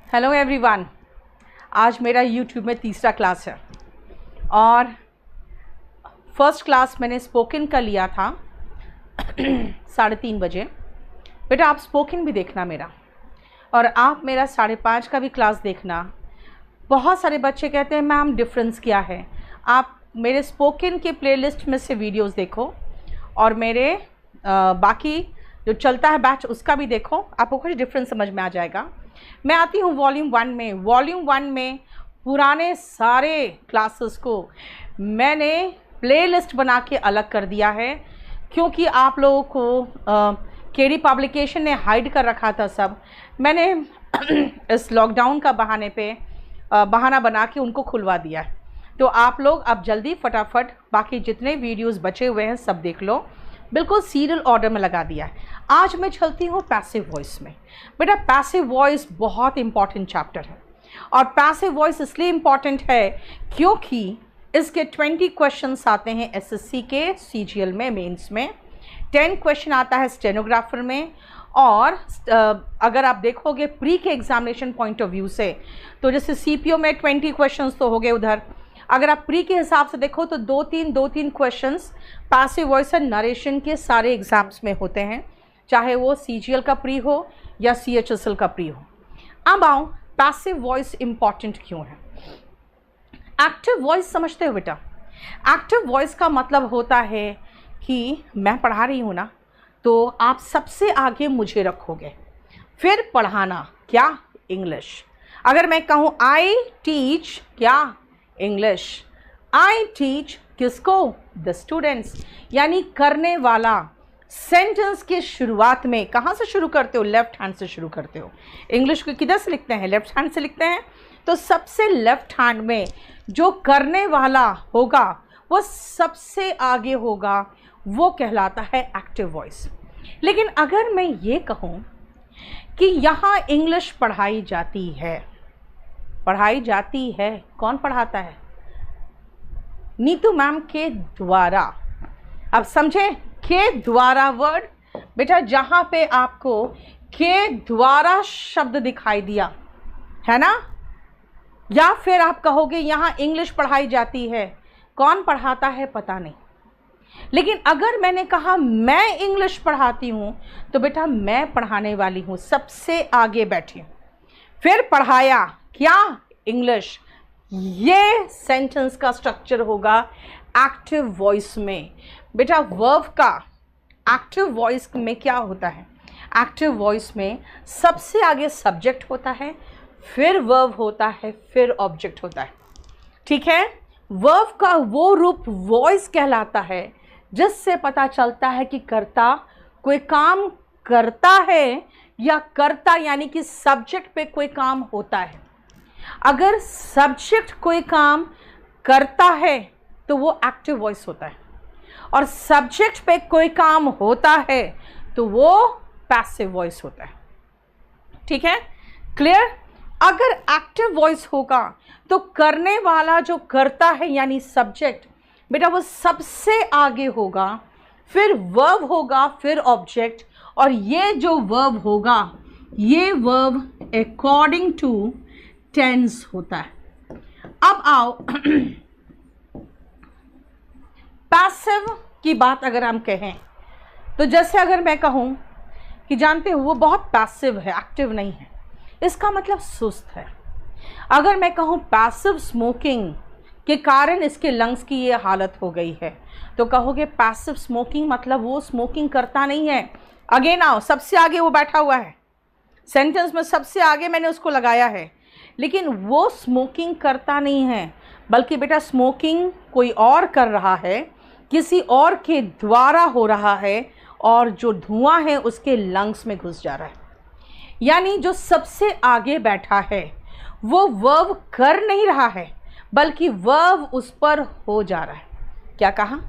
Hello everyone. आज मेरा YouTube में तीसरा क्लास है और फर्स्ट क्लास मैंने स्पोकन का लिया था 3:30 बजे। बेटा आप स्पोकन भी देखना मेरा, और आप मेरा 5:30 का भी क्लास देखना। बहुत सारे बच्चे कहते हैं मैम डिफरेंस क्या है। आप मेरे स्पोकन के प्लेलिस्ट में से वीडियोस देखो और मेरे बाकी जो चलता है बैच उसका भी देखो, आपको कुछ डिफरेंस समझ में आ जाएगा। मैं आती हूँ वॉल्यूम 1 में। वॉल्यूम 1 में पुराने सारे क्लासेस को मैंने प्लेलिस्ट बना के अलग कर दिया है, क्योंकि आप लोगों को केडी पब्लिकेशन ने हाइड कर रखा था सब। मैंने इस लॉकडाउन का बहाना बना के उनको खुलवा दिया है। तो आप लोग अब जल्दी फटाफट बाकी जितने वीडियोस बचे हुए हैं सब देख लो, बिल्कुल सीरियल ऑर्डर में लगा दिया है। आज मैं चलती हूँ पैसिव वॉइस में। बेटा पैसिव वॉइस बहुत इंपॉर्टेंट चैप्टर है, और पैसिव वॉइस इसलिए इम्पॉर्टेंट है क्योंकि इसके 20 क्वेश्चंस आते हैं एसएससी के सीजीएल में, मेंस में 10 क्वेश्चन आता है स्टेनोग्राफर में। और अगर आप देखोगे प्री के एग्जामिनेशन पॉइंट ऑफ व्यू से, तो जैसे सीपीओ में 20 क्वेश्चंस तो हो गए उधर, अगर आप प्री के हिसाब से देखो तो दो तीन questions passive voice and narration के सारे एग्जाम्स में होते हैं, चाहे वो सीजीएल का प्री हो या सीएचएसएल का प्री हो। अब आओ पैसिव वॉइस इंपॉर्टेंट क्यों है। एक्टिव वॉइस समझते हो बेटा? एक्टिव वॉइस का मतलब होता है कि मैं पढ़ा रही हूँ ना, तो आप सबसे आगे मुझे रखोगे, फिर पढ़ाना क्या? इंग्लिश। अगर मैं कहूँ आई टीच क्या? इंग्लिश। आई टीच किसको? The students. यानी करने वाला। सेंटेंस के शुरुआत में कहाँ से शुरू करते हो? लेफ्ट हैंड से शुरू करते हो। इंग्लिश को किधर से लिखते हैं? लेफ्ट हैंड से लिखते हैं। तो सबसे लेफ्ट हैंड में जो करने वाला होगा वो सबसे आगे होगा, वो कहलाता है एक्टिव वॉइस। लेकिन अगर मैं ये कहूँ कि यहाँ इंग्लिश पढ़ाई जाती है, कौन पढ़ाता है? नीतू मैम के द्वारा। अब समझे? के द्वारा वर्ड। बेटा जहाँ पे आपको के द्वारा शब्द दिखाई दिया है ना, या फिर आप कहोगे यहाँ इंग्लिश पढ़ाई जाती है, कौन पढ़ाता है पता नहीं। लेकिन अगर मैंने कहा मैं इंग्लिश पढ़ाती हूँ, तो बेटा मैं पढ़ाने वाली हूँ, सबसे आगे बैठी हूँ। फिर पढ़ाया क्या? इंग्लिश। ये सेंटेंस का स्ट्रक्चर होगा एक्टिव वॉइस में। बेटा वर्ब का एक्टिव वॉइस में क्या होता है? एक्टिव वॉइस में सबसे आगे सब्जेक्ट होता है, फिर वर्ब होता है, फिर ऑब्जेक्ट होता है। ठीक है? वर्ब का वो रूप वॉइस कहलाता है जिससे पता चलता है कि कर्ता कोई काम करता है या करता, यानी कि सब्जेक्ट पे कोई काम होता है। अगर सब्जेक्ट कोई काम करता है तो वो एक्टिव वॉइस होता है, और सब्जेक्ट पे कोई काम होता है तो वो पैसिव वॉइस होता है। ठीक है? क्लियर? अगर एक्टिव वॉइस होगा तो करने वाला जो करता है यानी सब्जेक्ट, बेटा वो सबसे आगे होगा, फिर वर्ब होगा, फिर ऑब्जेक्ट। और ये जो वर्ब होगा, ये वर्ब अकॉर्डिंग टू टेंस होता है। अब आओ पैसिव की बात अगर हम कहें, तो जैसे अगर मैं कहूँ कि जानते हो वो बहुत पैसिव है, एक्टिव नहीं है, इसका मतलब सुस्त है। अगर मैं कहूँ पैसिव स्मोकिंग के कारण इसके लंग्स की ये हालत हो गई है, तो कहोगे पैसिव स्मोकिंग मतलब वो स्मोकिंग करता नहीं है। अगेन आओ, सबसे आगे वो बैठा हुआ है, सेंटेंस में सबसे आगे मैंने उसको लगाया है, लेकिन वो स्मोकिंग करता नहीं है, बल्कि बेटा स्मोकिंग कोई और कर रहा है, किसी और के द्वारा हो रहा है, और जो धुआं है उसके लंग्स में घुस जा रहा है। यानी जो सबसे आगे बैठा है वो वर्ब कर नहीं रहा है, बल्कि वर्ब उस पर हो जा रहा है। क्या कहा?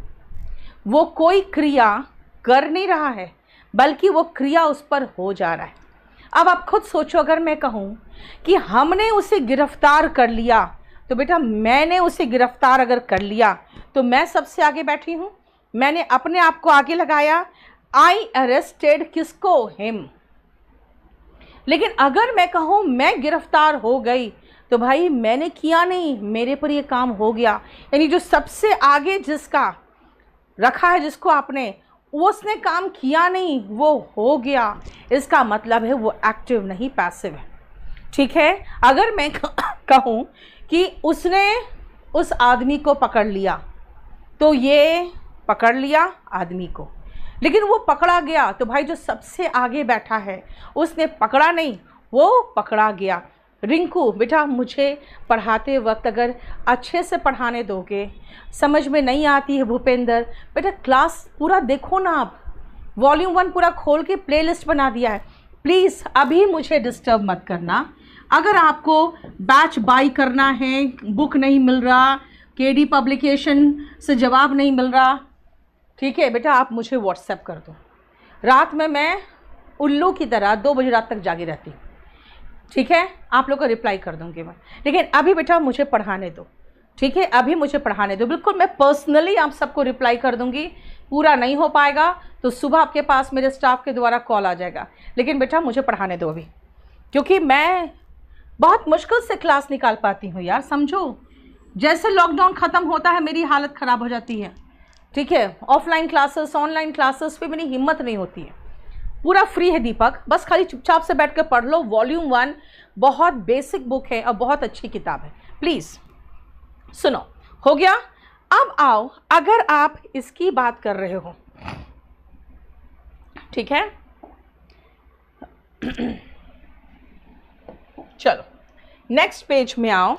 वो कोई क्रिया कर नहीं रहा है, बल्कि वो क्रिया उस पर हो जा रहा है। अब आप खुद सोचो, अगर मैं कहूँ कि हमने उसे गिरफ्तार कर लिया, तो बेटा मैंने उसे गिरफ्तार अगर कर लिया तो मैं सबसे आगे बैठी हूँ, मैंने अपने आप को आगे लगाया। आई अरेस्टेड किसको? हिम। लेकिन अगर मैं कहूँ मैं गिरफ्तार हो गई तो भाई मैंने किया नहीं, मेरे पर ये काम हो गया। यानी जो सबसे आगे जिसका रखा है, जिसको आपने, उसने काम किया नहीं, वो हो गया, इसका मतलब है वो एक्टिव नहीं पैसिव है। ठीक है। अगर मैं कहूँ कि उसने उस आदमी को पकड़ लिया, तो ये पकड़ लिया आदमी को, लेकिन वो पकड़ा गया, तो भाई जो सबसे आगे बैठा है उसने पकड़ा नहीं, वो पकड़ा गया। रिंकू बेटा, मुझे पढ़ाते वक्त अगर अच्छे से पढ़ाने दोगे, समझ में नहीं आती है भूपेंद्र, बेटा क्लास पूरा देखो ना, आप वॉल्यूम 1 पूरा खोल के प्लेलिस्ट बना दिया है। प्लीज़ अभी मुझे डिस्टर्ब मत करना। अगर आपको बैच बाई करना है, बुक नहीं मिल रहा, केडी पब्लिकेशन से जवाब नहीं मिल रहा, ठीक है बेटा, आप मुझे व्हाट्सएप कर दो। रात में मैं उल्लू की तरह 2 बजे रात तक जागी रहती हूँ, ठीक है, आप लोग को रिप्लाई कर दूँगी मैं। लेकिन अभी बेटा मुझे पढ़ाने दो, ठीक है, अभी मुझे पढ़ाने दो। बिल्कुल मैं पर्सनली आप सबको रिप्लाई कर दूँगी। पूरा नहीं हो पाएगा तो सुबह आपके पास मेरे स्टाफ के द्वारा कॉल आ जाएगा, लेकिन बेटा मुझे पढ़ाने दो अभी, क्योंकि मैं बहुत मुश्किल से क्लास निकाल पाती हूँ यार। समझो, जैसे लॉकडाउन ख़त्म होता है मेरी हालत ख़राब हो जाती है, ठीक है। ऑफलाइन क्लासेस, ऑनलाइन क्लासेस पे मेरी हिम्मत नहीं होती है। पूरा फ्री है दीपक, बस खाली चुपचाप से बैठ कर पढ़ लो। वॉल्यूम 1 बहुत बेसिक बुक है और बहुत अच्छी किताब है। प्लीज़ सुनो, हो गया। अब आओ, अगर आप इसकी बात कर रहे हो, ठीक है, चलो नेक्स्ट पेज में आओ।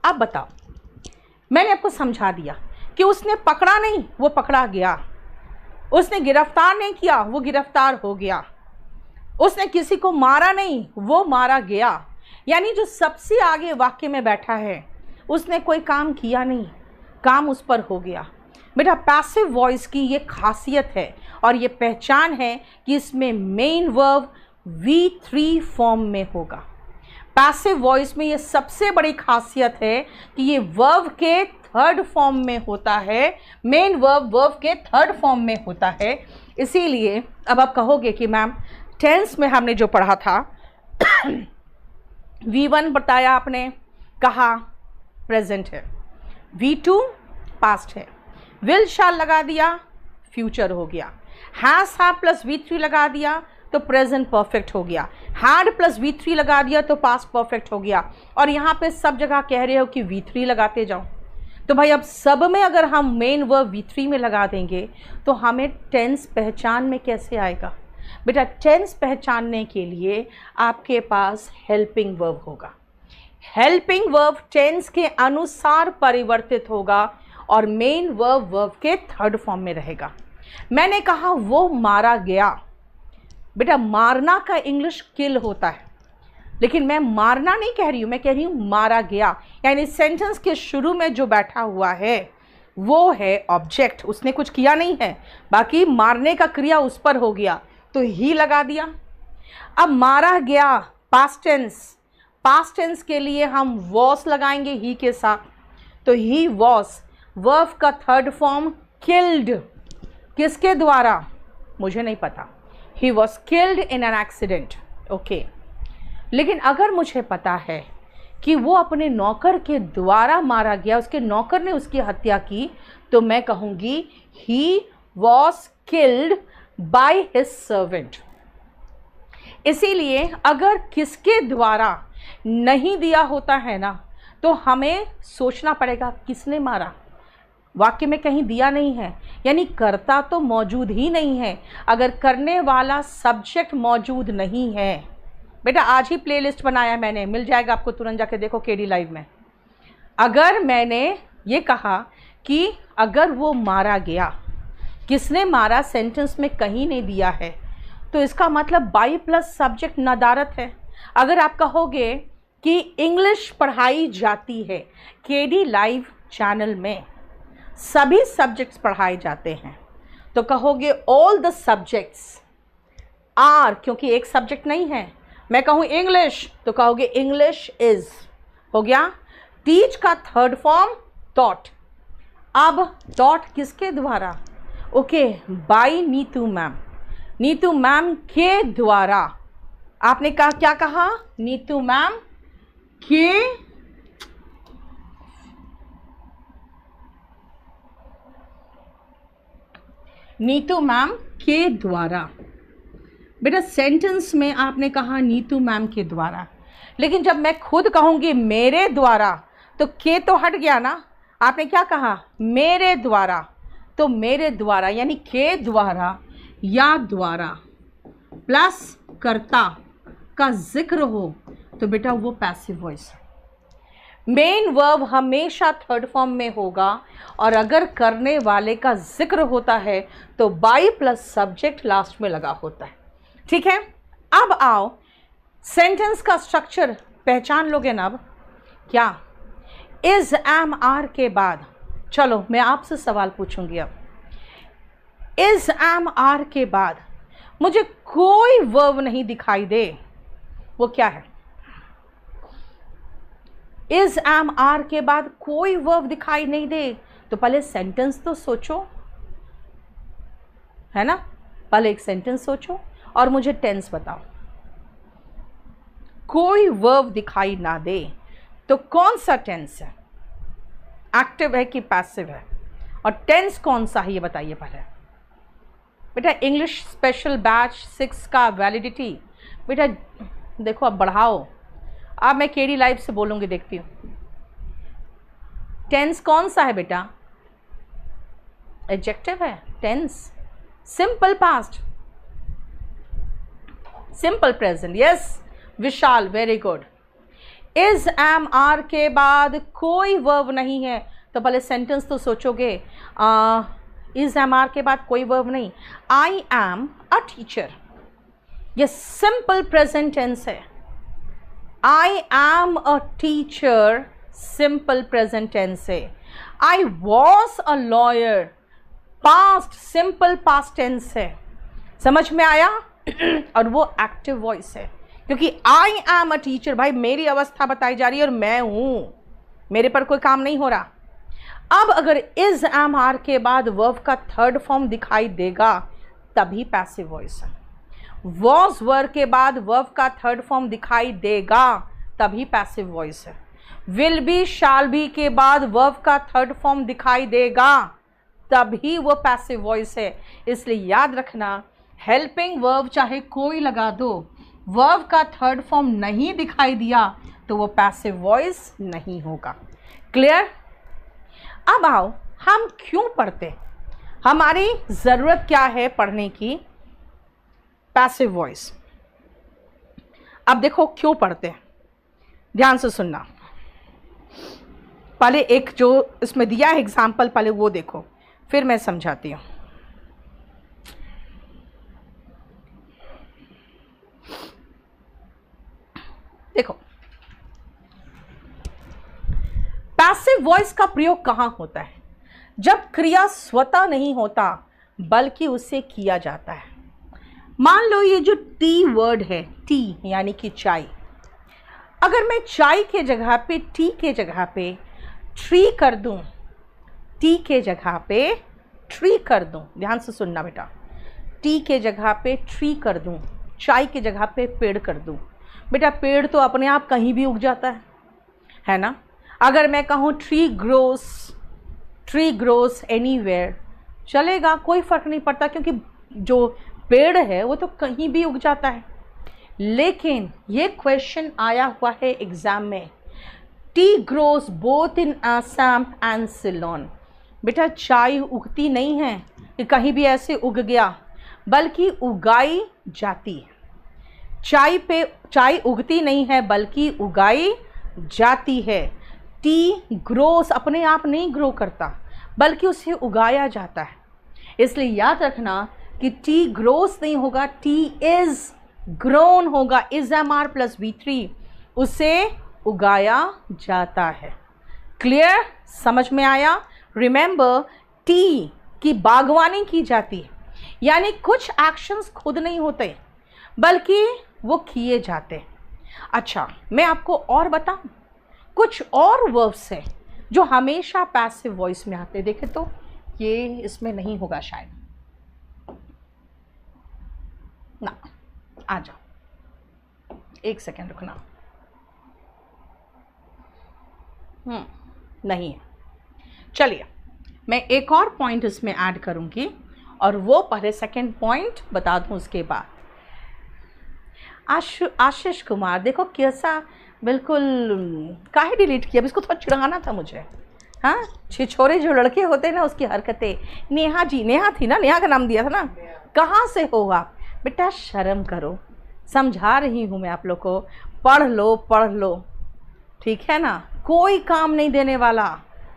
अब बताओ, मैंने आपको समझा दिया कि उसने पकड़ा नहीं, वो पकड़ा गया। उसने गिरफ्तार नहीं किया, वो गिरफ्तार हो गया। उसने किसी को मारा नहीं, वो मारा गया। यानी जो सबसे आगे वाक्य में बैठा है उसने कोई काम किया नहीं, काम उस पर हो गया। बेटा पैसिव वॉइस की ये खासियत है और ये पहचान है कि इसमें मेन वर्ब V3 फॉर्म में होगा। पैसिव वॉइस में ये सबसे बड़ी खासियत है कि ये वर्ब के थर्ड फॉर्म में होता है, मेन वर्ब के थर्ड फॉर्म में होता है। इसीलिए अब आप कहोगे कि मैम टेंस में हमने जो पढ़ा था V1 बताया आपने, कहा प्रेजेंट है, V2 पास्ट है, विल शाल लगा दिया, फ्यूचर हो गया, हैज़ हैव प्लस V3 लगा दिया तो प्रेजेंट परफेक्ट हो गया, हैड प्लस V3 लगा दिया तो पास्ट परफेक्ट हो गया। और यहाँ पे सब जगह कह रहे हो कि V3 लगाते जाओ। तो भाई अब सब में अगर हम मेन वर्ब V3 में लगा देंगे तो हमें टेंस पहचान में कैसे आएगा? बेटा टेंस पहचानने के लिए आपके पास हेल्पिंग वर्ब होगा। हेल्पिंग वर्ब टेंस के अनुसार परिवर्तित होगा और मेन वर्ब के थर्ड फॉर्म में रहेगा। मैंने कहा वो मारा गया, बेटा मारना का इंग्लिश किल होता है, लेकिन मैं मारना नहीं कह रही हूँ, मैं कह रही हूँ मारा गया। यानी सेंटेंस के शुरू में जो बैठा हुआ है वो है ऑब्जेक्ट, उसने कुछ किया नहीं है, बाकी मारने का क्रिया उस पर हो गया तो ही लगा दिया। अब मारा गया पास्ट टेंस, पास्ट टेंस के लिए हम वॉस लगाएंगे ही के साथ, तो ही वॉस वर्ब का थर्ड फॉर्म किल्ड, किसके द्वारा मुझे नहीं पता, he was killed in an accident, okay. लेकिन अगर मुझे पता है कि वो अपने नौकर के द्वारा मारा गया, उसके नौकर ने उसकी हत्या की, तो मैं कहूँगी he was killed by his servant. इसीलिए अगर किसके द्वारा नहीं दिया होता है ना, तो हमें सोचना पड़ेगा किसने मारा। वाक्य में कहीं दिया नहीं है, यानी कर्ता तो मौजूद ही नहीं है। अगर करने वाला सब्जेक्ट मौजूद नहीं है, बेटा आज ही प्लेलिस्ट बनाया मैंने, मिल जाएगा आपको, तुरंत जाके देखो केडी लाइव में। अगर मैंने ये कहा कि अगर वो मारा गया, किसने मारा सेंटेंस में कहीं नहीं दिया है, तो इसका मतलब बाई प्लस सब्जेक्ट नदारत है। अगर आप कहोगे कि इंग्लिश पढ़ाई जाती है, केडी लाइव चैनल में सभी सब्जेक्ट्स पढ़ाए जाते हैं, तो कहोगे ऑल द सब्जेक्ट्स आर, क्योंकि एक सब्जेक्ट नहीं है। मैं कहूँ इंग्लिश तो कहोगे इंग्लिश इज, हो गया। टीच का थर्ड फॉर्म टॉट। अब टॉट किसके द्वारा? Okay, by Neetu ma'am. Neetu ma'am के द्वारा। आपने कहा, क्या कहा? नीतू मैम के नीतू मैम के द्वारा। बेटा सेंटेंस में आपने कहा नीतू मैम के द्वारा, लेकिन जब मैं खुद कहूँगी मेरे द्वारा तो के तो हट गया ना। आपने क्या कहा? मेरे द्वारा। तो मेरे द्वारा यानी के द्वारा या द्वारा प्लस कर्ता का जिक्र हो तो बेटा वो पैसिव वॉइस है। मेन वर्ब हमेशा थर्ड फॉर्म में होगा, और अगर करने वाले का जिक्र होता है तो बाई प्लस सब्जेक्ट लास्ट में लगा होता है। ठीक है, अब आओ सेंटेंस का स्ट्रक्चर पहचान लोगे ना अब? क्या इज एम आर के बाद, चलो मैं आपसे सवाल पूछूंगी अब, इज एम आर के बाद मुझे कोई वर्ब नहीं दिखाई दे, वो क्या है? इज एम आर के बाद कोई वर्ब दिखाई नहीं दे तो पहले सेंटेंस तो सोचो, है ना? पहले एक सेंटेंस सोचो और मुझे टेंस बताओ। कोई वर्ब दिखाई ना दे तो कौन सा टेंस है? एक्टिव है कि पैसिव है? और टेंस कौन सा है ये बताइए पहले। बेटा इंग्लिश स्पेशल बैच 6 का वैलिडिटी बेटा देखो अब बढ़ाओ। अब मैं केडी लाइव से बोलूंगी, देखती हूँ। टेंस कौन सा है बेटा? एडजेक्टिव है tense, simple past, simple present. Yes Vishal, very good. Is am are के बाद कोई वर्ब नहीं है तो पहले सेंटेंस तो सोचोगे। इज एम आर के बाद कोई वर्ब नहीं। आई एम अ टीचर, ये सिंपल प्रेजेंट टेंस है। I am a teacher simple present tense है। I was a lawyer past simple past tense है। समझ में आया? और वो एक्टिव वॉइस है क्योंकि आई एम अ टीचर, भाई मेरी अवस्था बताई जा रही है और मैं हूं, मेरे पर कोई काम नहीं हो रहा। अब अगर इज एम आर के बाद वर्ब का थर्ड फॉर्म दिखाई देगा तभी पैसिव वॉइस है। वॉज वर्ब के बाद वर्ब का थर्ड फॉर्म दिखाई देगा तभी पैसिव वॉइस है। विल बी शाल बी के बाद वर्ब का थर्ड फॉर्म दिखाई देगा तभी वो पैसिव वॉइस है। इसलिए याद रखना, हेल्पिंग वर्ब चाहे कोई लगा दो, वर्ब का थर्ड फॉर्म नहीं दिखाई दिया तो वो पैसिव वॉइस नहीं होगा। क्लियर? अब आओ हम क्यों पढ़ते, हमारी ज़रूरत क्या है पढ़ने की? Passive voice. अब देखो क्यों पढ़ते हैं, ध्यान से सुनना। पहले एक जो इसमें दिया है एग्जाम्पल, पहले वो देखो फिर मैं समझाती हूँ। देखो पैसिव वॉइस का प्रयोग कहाँ होता है? जब क्रिया स्वतः नहीं होता बल्कि उससे किया जाता है। मान लो ये जो टी वर्ड है, टी यानी कि चाय, अगर मैं चाय के जगह पे टी के जगह पे ट्री कर दूं, टी के जगह पे ट्री कर दूं, ध्यान से सुनना बेटा, टी के जगह पे ट्री कर दूं, चाय के जगह पे पेड़ कर दूं, बेटा पेड़ तो अपने आप कहीं भी उग जाता है ना? अगर मैं कहूँ ट्री ग्रोस एनीवेयर, चलेगा, कोई फर्क नहीं पड़ता क्योंकि जो पेड़ है वो तो कहीं भी उग जाता है। लेकिन ये क्वेश्चन आया हुआ है एग्जाम में, tea grows both in Assam and Ceylon. बेटा चाय उगती नहीं है कि कहीं भी ऐसे उग गया, बल्कि उगाई जाती है। चाय उगती नहीं है बल्कि उगाई जाती है। टी ग्रोस अपने आप नहीं ग्रो करता बल्कि उसे उगाया जाता है। इसलिए याद रखना कि टी ग्रोस नहीं होगा, टी इज ग्रोन होगा। Is am are plus V3, उसे उगाया जाता है। क्लियर? समझ में आया? रिमेंबर, टी की बागवानी की जाती है, यानी कुछ एक्शंस खुद नहीं होते बल्कि वो किए जाते। अच्छा मैं आपको और बताऊं, कुछ और वर्ब्स हैं जो हमेशा पैसिव वॉइस में आते। देखे तो ये इसमें नहीं होगा शायद। ना, आ जाओ, एक सेकेंड रुकना। नहीं है। चलिए मैं एक और पॉइंट इसमें ऐड करूंगी, और वो पहले सेकेंड पॉइंट बता दूं उसके बाद। आशीष कुमार देखो कैसा, बिल्कुल काहे डिलीट किया, इसको थोड़ा चिढ़ाना था मुझे। हाँ, छिछोरे जो लड़के होते हैं ना, उसकी हरकतें। नेहा जी, नेहा थी ना, नेहा का नाम दिया था ना। कहाँ से हो आप बेटा, शर्म करो, समझा रही हूँ मैं आप लोग को। पढ़ लो पढ़ लो, ठीक है ना। कोई काम नहीं देने वाला,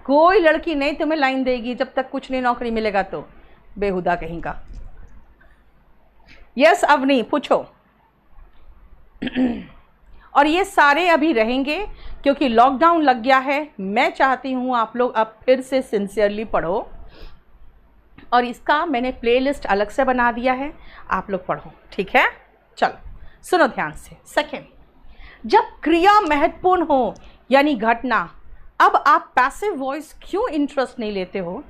कोई लड़की नहीं तुम्हें लाइन देगी जब तक कुछ नहीं नौकरी मिलेगा तो, बेहुदा कहीं का। यस अवनी पूछो। और ये सारे अभी रहेंगे क्योंकि लॉकडाउन लग गया है। मैं चाहती हूँ आप लोग अब फिर से सिंसियरली पढ़ो, और इसका मैंने प्लेलिस्ट अलग से बना दिया है, आप लोग पढ़ो, ठीक है। चलो सुनो ध्यान से। सेकेंड, जब क्रिया महत्वपूर्ण हो यानी घटना, अब आप पैसिव वॉइस क्यों इंटरेस्ट नहीं लेते हो?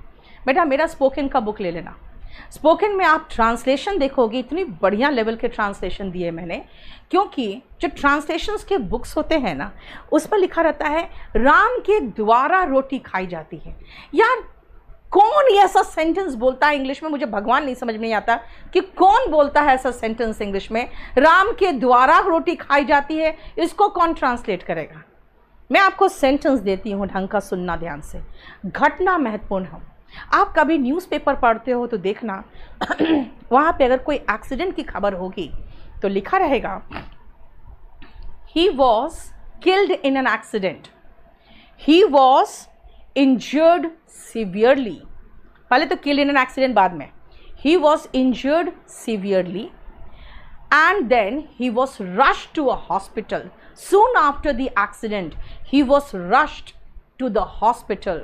बेटा मेरा स्पोकन का बुक ले लेना। स्पोकन में आप ट्रांसलेशन देखोगे, इतनी बढ़िया लेवल के ट्रांसलेशन दिए मैंने, क्योंकि जो ट्रांसलेशंस के बुक्स होते हैं ना, उस पर लिखा रहता है राम के द्वारा रोटी खाई जाती है। यार कौन ये ऐसा सेंटेंस बोलता है इंग्लिश में, मुझे भगवान नहीं समझ में नहीं आता कि कौन बोलता है ऐसा सेंटेंस इंग्लिश में, राम के द्वारा रोटी खाई जाती है। इसको कौन ट्रांसलेट करेगा? मैं आपको सेंटेंस देती हूँ, ढंग का सुनना ध्यान से। घटना महत्वपूर्ण है। आप कभी न्यूज़पेपर पढ़ते हो तो देखना वहाँ पे अगर कोई एक्सीडेंट की खबर होगी तो लिखा रहेगा he was killed in an accident, he was injured severely. पहले तो किल्ड इन एन एक्सीडेंट, बाद में he was injured severely and then he was rushed to a hospital. Soon after the accident, he was rushed to the hospital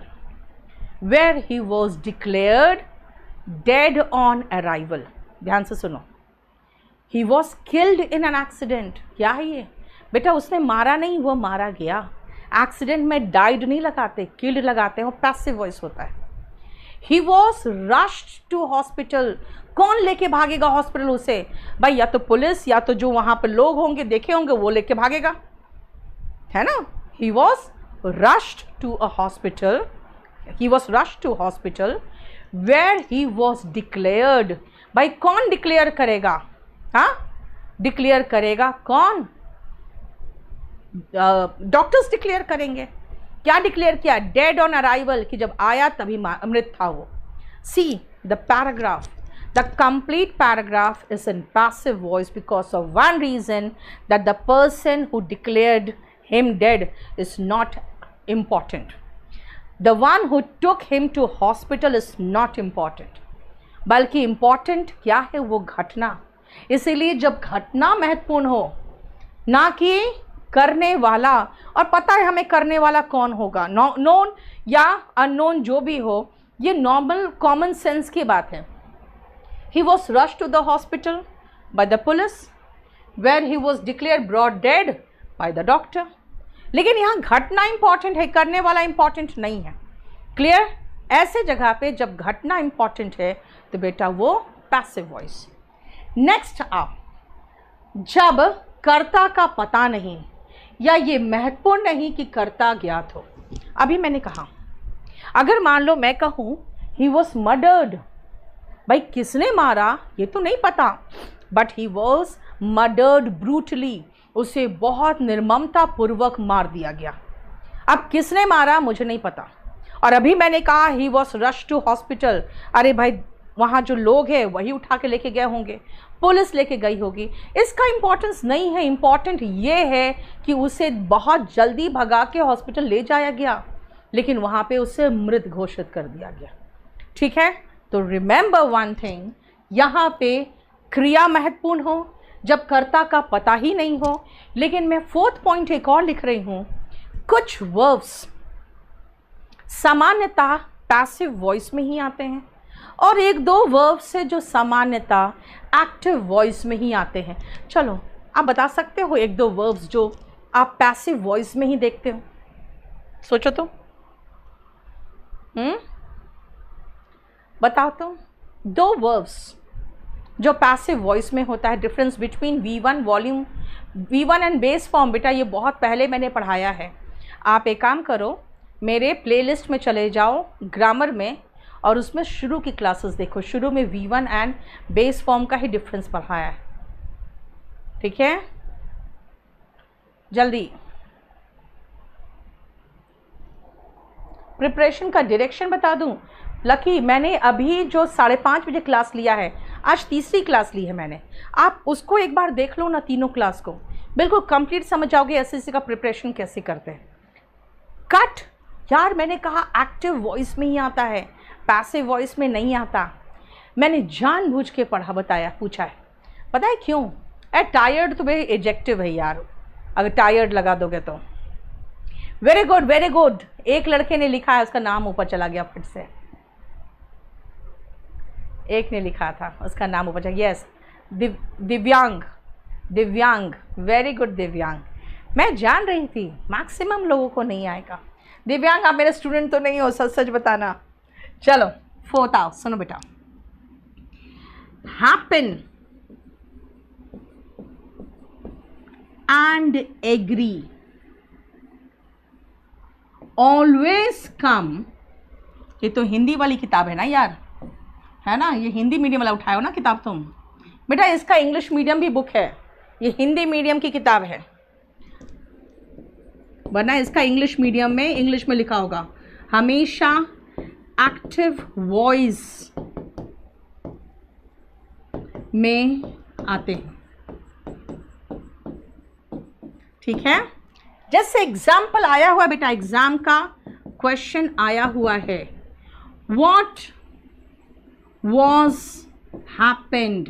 where he was declared dead on arrival. ध्यान से सुनो, he was killed in an accident. क्या है ये बेटा? उसने मारा नहीं, वो मारा गया। एक्सीडेंट में डाइड नहीं लगाते, किल्ड लगाते हैं, वो पैसिव वॉइस होता है। He was rushed to hospital. कौन लेके भागेगा हॉस्पिटल उसे? भाई या तो पुलिस या तो जो वहां पर लोग होंगे देखे होंगे वो लेके भागेगा, है ना। He was rushed to a hospital. He was rushed to hospital where he was declared. भाई कौन डिक्लेयर करेगा? हाँ, डिक्लेयर करेगा कौन? डॉक्टर्स डिक्लेयर करेंगे। क्या डिक्लेयर किया? डेड ऑन अराइवल, कि जब आया तभी मृत था वो। See the paragraph, the complete paragraph is in passive voice because of one reason, that the person who declared him dead is not important, the one who took him to hospital is not important, बल्कि important क्या है? वो घटना। इसीलिए जब घटना महत्वपूर्ण हो, ना कि करने वाला, और पता है हमें करने वाला कौन होगा, नोन या अननोन जो भी हो, ये नॉर्मल कॉमन सेंस की बात है। He was rush to the hospital by the police where he was declare brought dead by the doctor. लेकिन यहाँ घटना इंपॉर्टेंट है, करने वाला इंपॉर्टेंट नहीं है। क्लियर? ऐसे जगह पे जब घटना इंपॉर्टेंट है तो बेटा वो पैसिव वॉइस। नेक्स्ट आप, जब कर्ता का पता नहीं या ये महत्वपूर्ण नहीं कि कर्ता ज्ञात हो। अभी मैंने कहा अगर मान लो मैं कहूँ ही वॉज मर्डर्ड, भाई किसने मारा ये तो नहीं पता, but he was murdered brutally, उसे बहुत निर्ममता पूर्वक मार दिया गया। अब किसने मारा मुझे नहीं पता। और अभी मैंने कहा he was rush to hospital, अरे भाई वहाँ जो लोग हैं वही उठा के लेके गए होंगे, पुलिस लेके गई होगी, इसका इम्पोर्टेंस नहीं है। इम्पॉर्टेंट ये है कि उसे बहुत जल्दी भगा के हॉस्पिटल ले जाया गया, लेकिन वहाँ पे उसे मृत घोषित कर दिया गया। ठीक है, तो रिमेंबर वन थिंग, यहाँ पे क्रिया महत्वपूर्ण हो जब कर्ता का पता ही नहीं हो। लेकिन मैं फोर्थ पॉइंट एक और लिख रही हूँ, कुछ वर्ब्स सामान्यतः पैसिव वॉइस में ही आते हैं और एक दो वर्ब्स से जो सामान्यतः एक्टिव वॉइस में ही आते हैं। चलो आप बता सकते हो एक दो वर्ब्स जो आप पैसिव वॉइस में ही देखते हो? सोचो तो, बताओ तो दो वर्ब्स जो पैसिव वॉइस में होता है, difference between V1 volume V1 and base form. बेटा ये बहुत पहले मैंने पढ़ाया है। आप एक काम करो, मेरे प्लेलिस्ट में चले जाओ ग्रामर में, और उसमें शुरू की क्लासेस देखो। शुरू में V1 एंड बेस फॉर्म का ही डिफरेंस पढ़ाया है, ठीक है। जल्दी प्रिपरेशन का डायरेक्शन बता दूं। लकी, मैंने अभी जो 5:30 बजे क्लास लिया है, आज तीसरी क्लास ली है मैंने। आप उसको एक बार देख लो ना, तीनों क्लास को बिल्कुल कंप्लीट समझ जाओगे एसएससी का प्रिपरेशन कैसे करते हैं। कट यार, मैंने कहा एक्टिव वॉइस में ही आता है, पैसिव वॉइस में नहीं आता। मैंने जानबूझ के पढ़ा बताया, पूछा है। पता है क्यों? टायर्ड तो मेरी एडजेक्टिव है यार, अगर टायर्ड लगा दोगे तो। Very good very good. एक लड़के ने लिखा है, उसका नाम ऊपर चला गया फिर से। एक ने लिखा था, उसका नाम ऊपर चला। यस, दिव्यांग। दिव्यांग, वेरी गुड दिव्यांग। मैं जान रही थी मैक्सिमम लोगों को नहीं आएगा। दिव्यांग, आप मेरे स्टूडेंट तो नहीं हो, सच सच बताना। चलो 4th आओ, सुनो बेटा। Happen and agree, always come. ये तो हिंदी वाली किताब है ना यार, है ना? ये हिंदी मीडियम वाला उठाए हो ना किताब तुम। बेटा इसका इंग्लिश मीडियम भी बुक है, ये हिंदी मीडियम की किताब है, वरना इसका इंग्लिश मीडियम में इंग्लिश में लिखा होगा। हमेशा एक्टिव वॉइस में आते हैं, ठीक है। जैसे एग्जाम्पल आया हुआ बेटा, एग्जाम का क्वेश्चन आया हुआ है, व्हाट वॉज हैपेंड।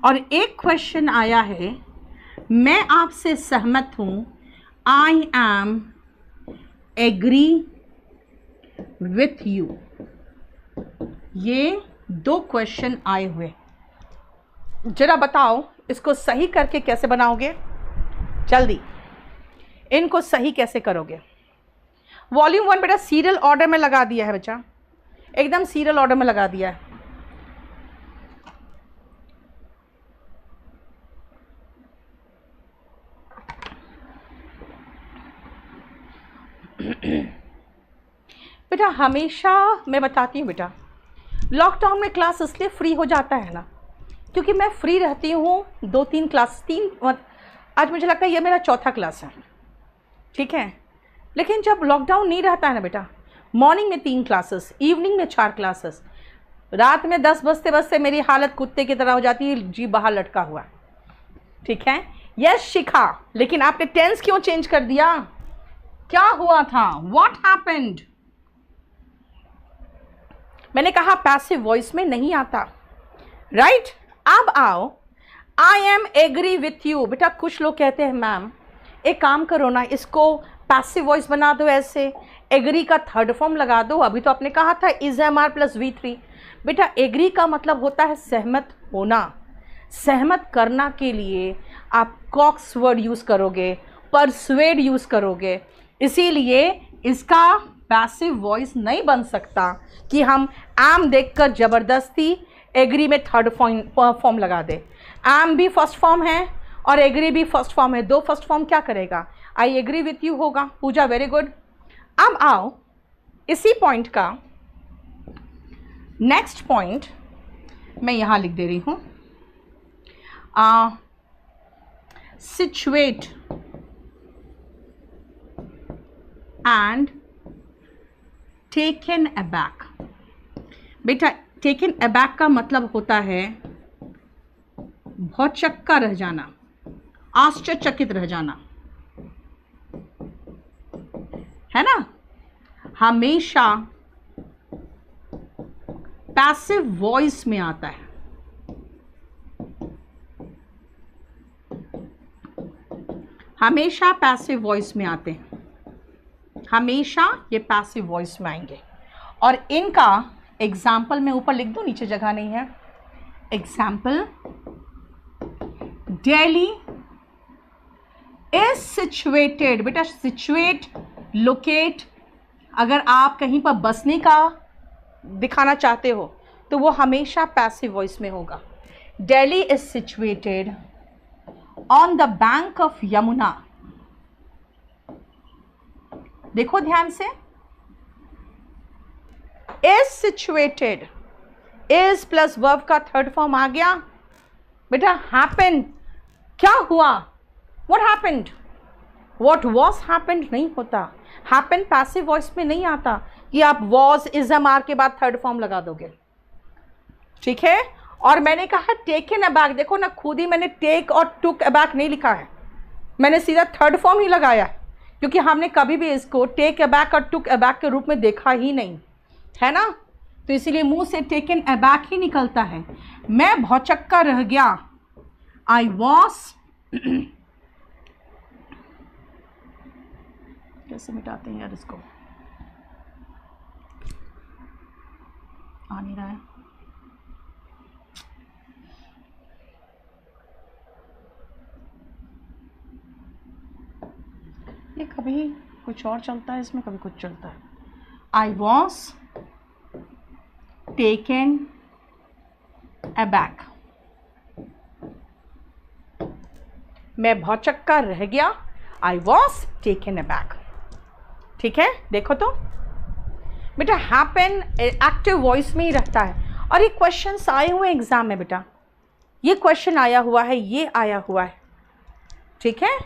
और एक क्वेश्चन आया है, मैं आपसे सहमत हूं, I am agree with you. ये 2 क्वेश्चन आए हुए। जरा बताओ इसको सही करके कैसे बनाओगे? जल्दी इनको सही कैसे करोगे? वॉल्यूम 1 बेटा सीरियल ऑर्डर में लगा दिया है बच्चा, एकदम सीरियल ऑर्डर में लगा दिया है। बेटा हमेशा मैं बताती हूँ बेटा, लॉकडाउन में क्लास इसलिए फ्री हो जाता है ना, क्योंकि मैं फ्री रहती हूँ 2-3 क्लास, आज मुझे लगता है ये मेरा 4था क्लास है, ठीक है। लेकिन जब लॉकडाउन नहीं रहता है ना बेटा, मॉर्निंग में 3 क्लासेस, इवनिंग में 4 क्लासेस, रात में 10 बजते बजते मेरी हालत कुत्ते की तरह हो जाती है, जी बाहर लटका हुआ, ठीक है। यस शिखा, लेकिन आपने टेंस क्यों चेंज कर दिया? क्या हुआ था? What happened? मैंने कहा पैसिव वॉइस में नहीं आता, राइट। अब आओ, I am agree with you. बेटा कुछ लोग कहते हैं मैम एक काम करो ना, इसको पैसिव वॉइस बना दो, ऐसे एग्री का 3rd फॉर्म लगा दो। अभी तो आपने कहा था is am are plus V3। बेटा एग्री का मतलब होता है सहमत होना, सहमत करना के लिए आप कॉक्स वर्ड यूज़ करोगे, परसुएड यूज़ करोगे, इसीलिए इसका पैसिव वॉइस नहीं बन सकता कि हम एम देखकर ज़बरदस्ती एग्री में 3rd फॉर्म लगा दे। एम भी फर्स्ट फॉर्म है और एग्री भी फर्स्ट फॉर्म है, 2 फर्स्ट फॉर्म क्या करेगा? आई एग्री विथ यू होगा। पूजा वेरी गुड। अब आओ इसी पॉइंट का नेक्स्ट पॉइंट मैं यहाँ लिख दे रही हूँ, सिचुएट एंड टेकन अबैक। बेटा टेकन अबैक का मतलब होता है भौचक्का रह जाना, आश्चर्यचकित रह जाना, है ना। हमेशा पैसिव वॉइस में आता है, हमेशा पैसिव वॉइस में आते हैं, हमेशा ये पैसिव वॉइस में आएंगे। और इनका एग्जाम्पल मैं ऊपर लिख दूं, नीचे जगह नहीं है। Example, Delhi is situated. बेटा सिचुएट, लोकेट, अगर आप कहीं पर बसने का दिखाना चाहते हो तो वो हमेशा पैसिव वॉइस में होगा। Delhi is situated on the bank of Yamuna. देखो ध्यान से, is situated, is plus verb का थर्ड फॉर्म आ गया बेटा। हैपन, क्या हुआ, what happened, what was happened नहीं होता। हैपन पैसिव वॉइस में नहीं आता कि आप वॉज इज एम आर के बाद थर्ड फॉर्म लगा दोगे, ठीक है। और मैंने कहा टेकन अबैक, देखो ना खुद ही मैंने टेक और टुक अबैक नहीं लिखा है, मैंने सीधा थर्ड फॉर्म ही लगाया है, क्योंकि हमने कभी भी इसको टेक अबैक और टुक अबैक के रूप में देखा ही नहीं है ना, तो इसीलिए मुंह से टेकन अबैक ही निकलता है। मैं भौचक्का रह गया, आई वॉज, कैसे मिटाते हैं यार इसको, आ नहीं रहा है। ये कभी कुछ और चलता है इसमें, कभी कुछ चलता है। आई वॉज टेकन अबैक, मैं भौचक्का रह गया, आई वॉज टेकन अबैक, ठीक है। देखो तो बेटा हैपन एक्टिव वॉइस में ही रहता है। और ये क्वेश्चंस आए हुए एग्जाम में बेटा, ये क्वेश्चन आया हुआ है, ये आया हुआ है, ठीक है।